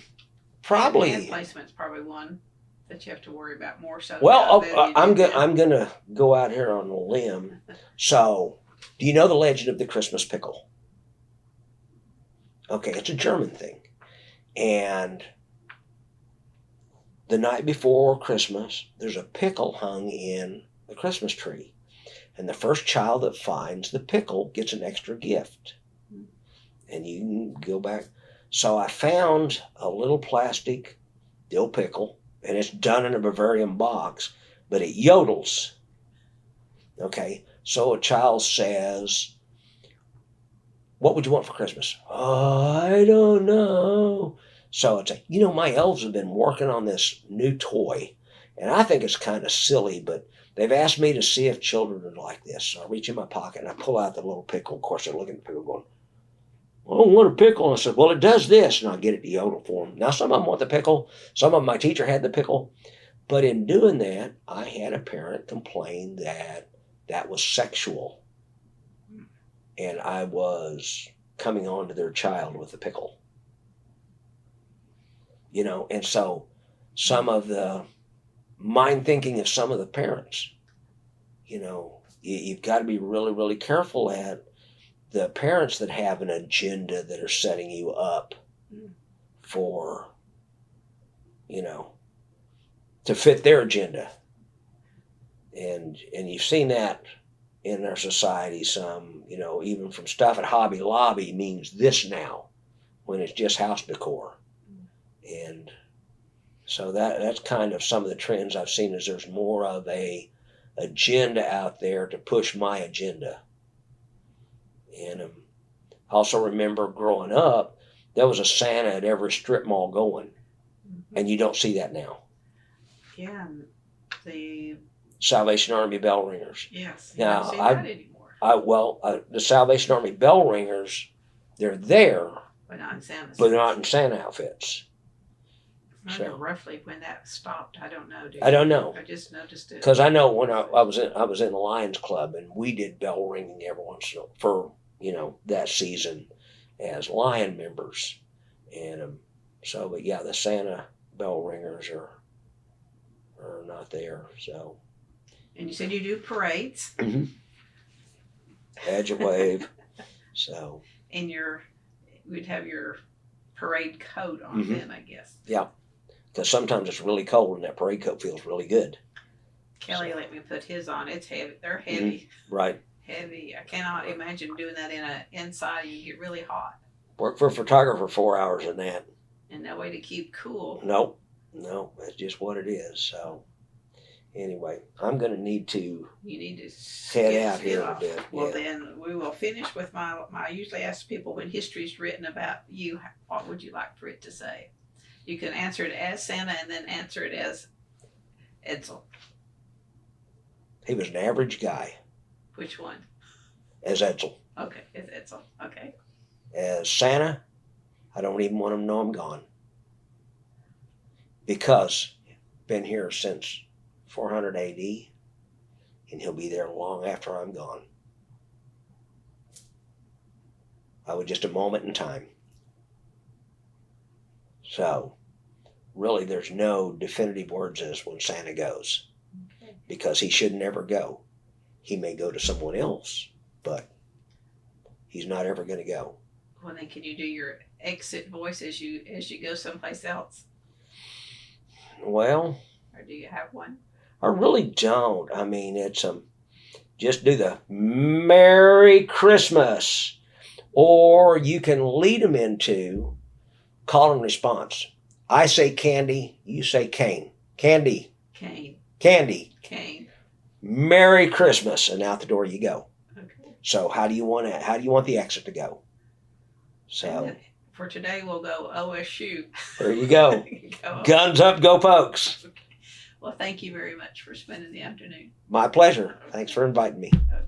probably. Hand placement's probably one that you have to worry about more so. Well, I'm gonna go out here on a limb. So, do you know the legend of the Christmas pickle? Okay, it's a German thing, and the night before Christmas, there's a pickle hung in the Christmas tree, and the first child that finds the pickle gets an extra gift. And you can go back. So I found a little plastic dill pickle. And it's done in a Bavarian box, but it yodels. Okay, so a child says, "What would you want for Christmas?" "Oh, I don't know." So it's my elves have been working on this new toy, and I think it's kind of silly, but they've asked me to see if children would like this. So I reach in my pocket and I pull out the little pickle. Of course, they're looking at the pickle going, "I don't want a pickle." And I said, "Well, it does this." And I get it to yodel for them. Now, some of them want the pickle. Some of them, my teacher had the pickle. But in doing that, I had a parent complain that was sexual. And I was coming on to their child with the pickle. And so some of the mind thinking of some of the parents, you've got to be really, really careful at the parents that have an agenda that are setting you up for, to fit their agenda. And you've seen that in our society some, even from stuff at Hobby Lobby means this now when it's just house decor. And so that's kind of some of the trends I've seen is there's more of a agenda out there to push my agenda. And I also remember growing up, there was a Santa at every strip mall going, and you don't see that now. Yeah, and the Salvation Army bell ringers. yes, you Now, don't see that anymore. The Salvation Army bell ringers, they're there, But not in Santa. but they're not in Santa outfits. I wonder roughly when that stopped. I don't know. I don't know. I just noticed it. Because I know when I was in the Lions Club, and we did bell ringing every once in a while for that season as Lion members, and but yeah, the Santa bell ringers are not there. So. And you said you do parades. Mm-hmm. Edge of wave. So. And we'd have your parade coat on Mm-hmm. then, I guess. Yeah. Because sometimes it's really cold and that parade coat feels really good. Kelly let me put his on. It's heavy. They're heavy. Mm-hmm. Right. Heavy. I cannot imagine doing that inside. You get really hot. Work for a photographer 4 hours in that. And no way to keep cool. No, that's just what it is. So anyway, I'm going to need to You need to head out here a bit. Well, Yeah. then we will finish with I usually ask people when history's written about you, what would you like for it to say? You can answer it as Santa and then answer it as Edsel. He was an average guy. Which one? As Edsel. Okay, it's Edsel. Okay. As Santa, I don't even want him to know I'm gone. Because been here since 400 AD, and he'll be there long after I'm gone. I was just a moment in time. So, really, there's no definitive words as when Santa goes. Okay. Because he should never go. He may go to someone else, but he's not ever going to go. Well, then can you do your exit voice as you go someplace else? Well, Or do you have one? I really don't. I mean, it's just do the Merry Christmas, or you can lead them into call and response. I say candy, you say cane. Candy, Cane. candy. Cane. Merry Christmas, and out the door you go. Okay. So how do you want the exit to go? So For today, we'll go OSU. there you go. Go. Guns up, go folks. Well, thank you very much for spending the afternoon. My pleasure. Thanks for inviting me. Okay.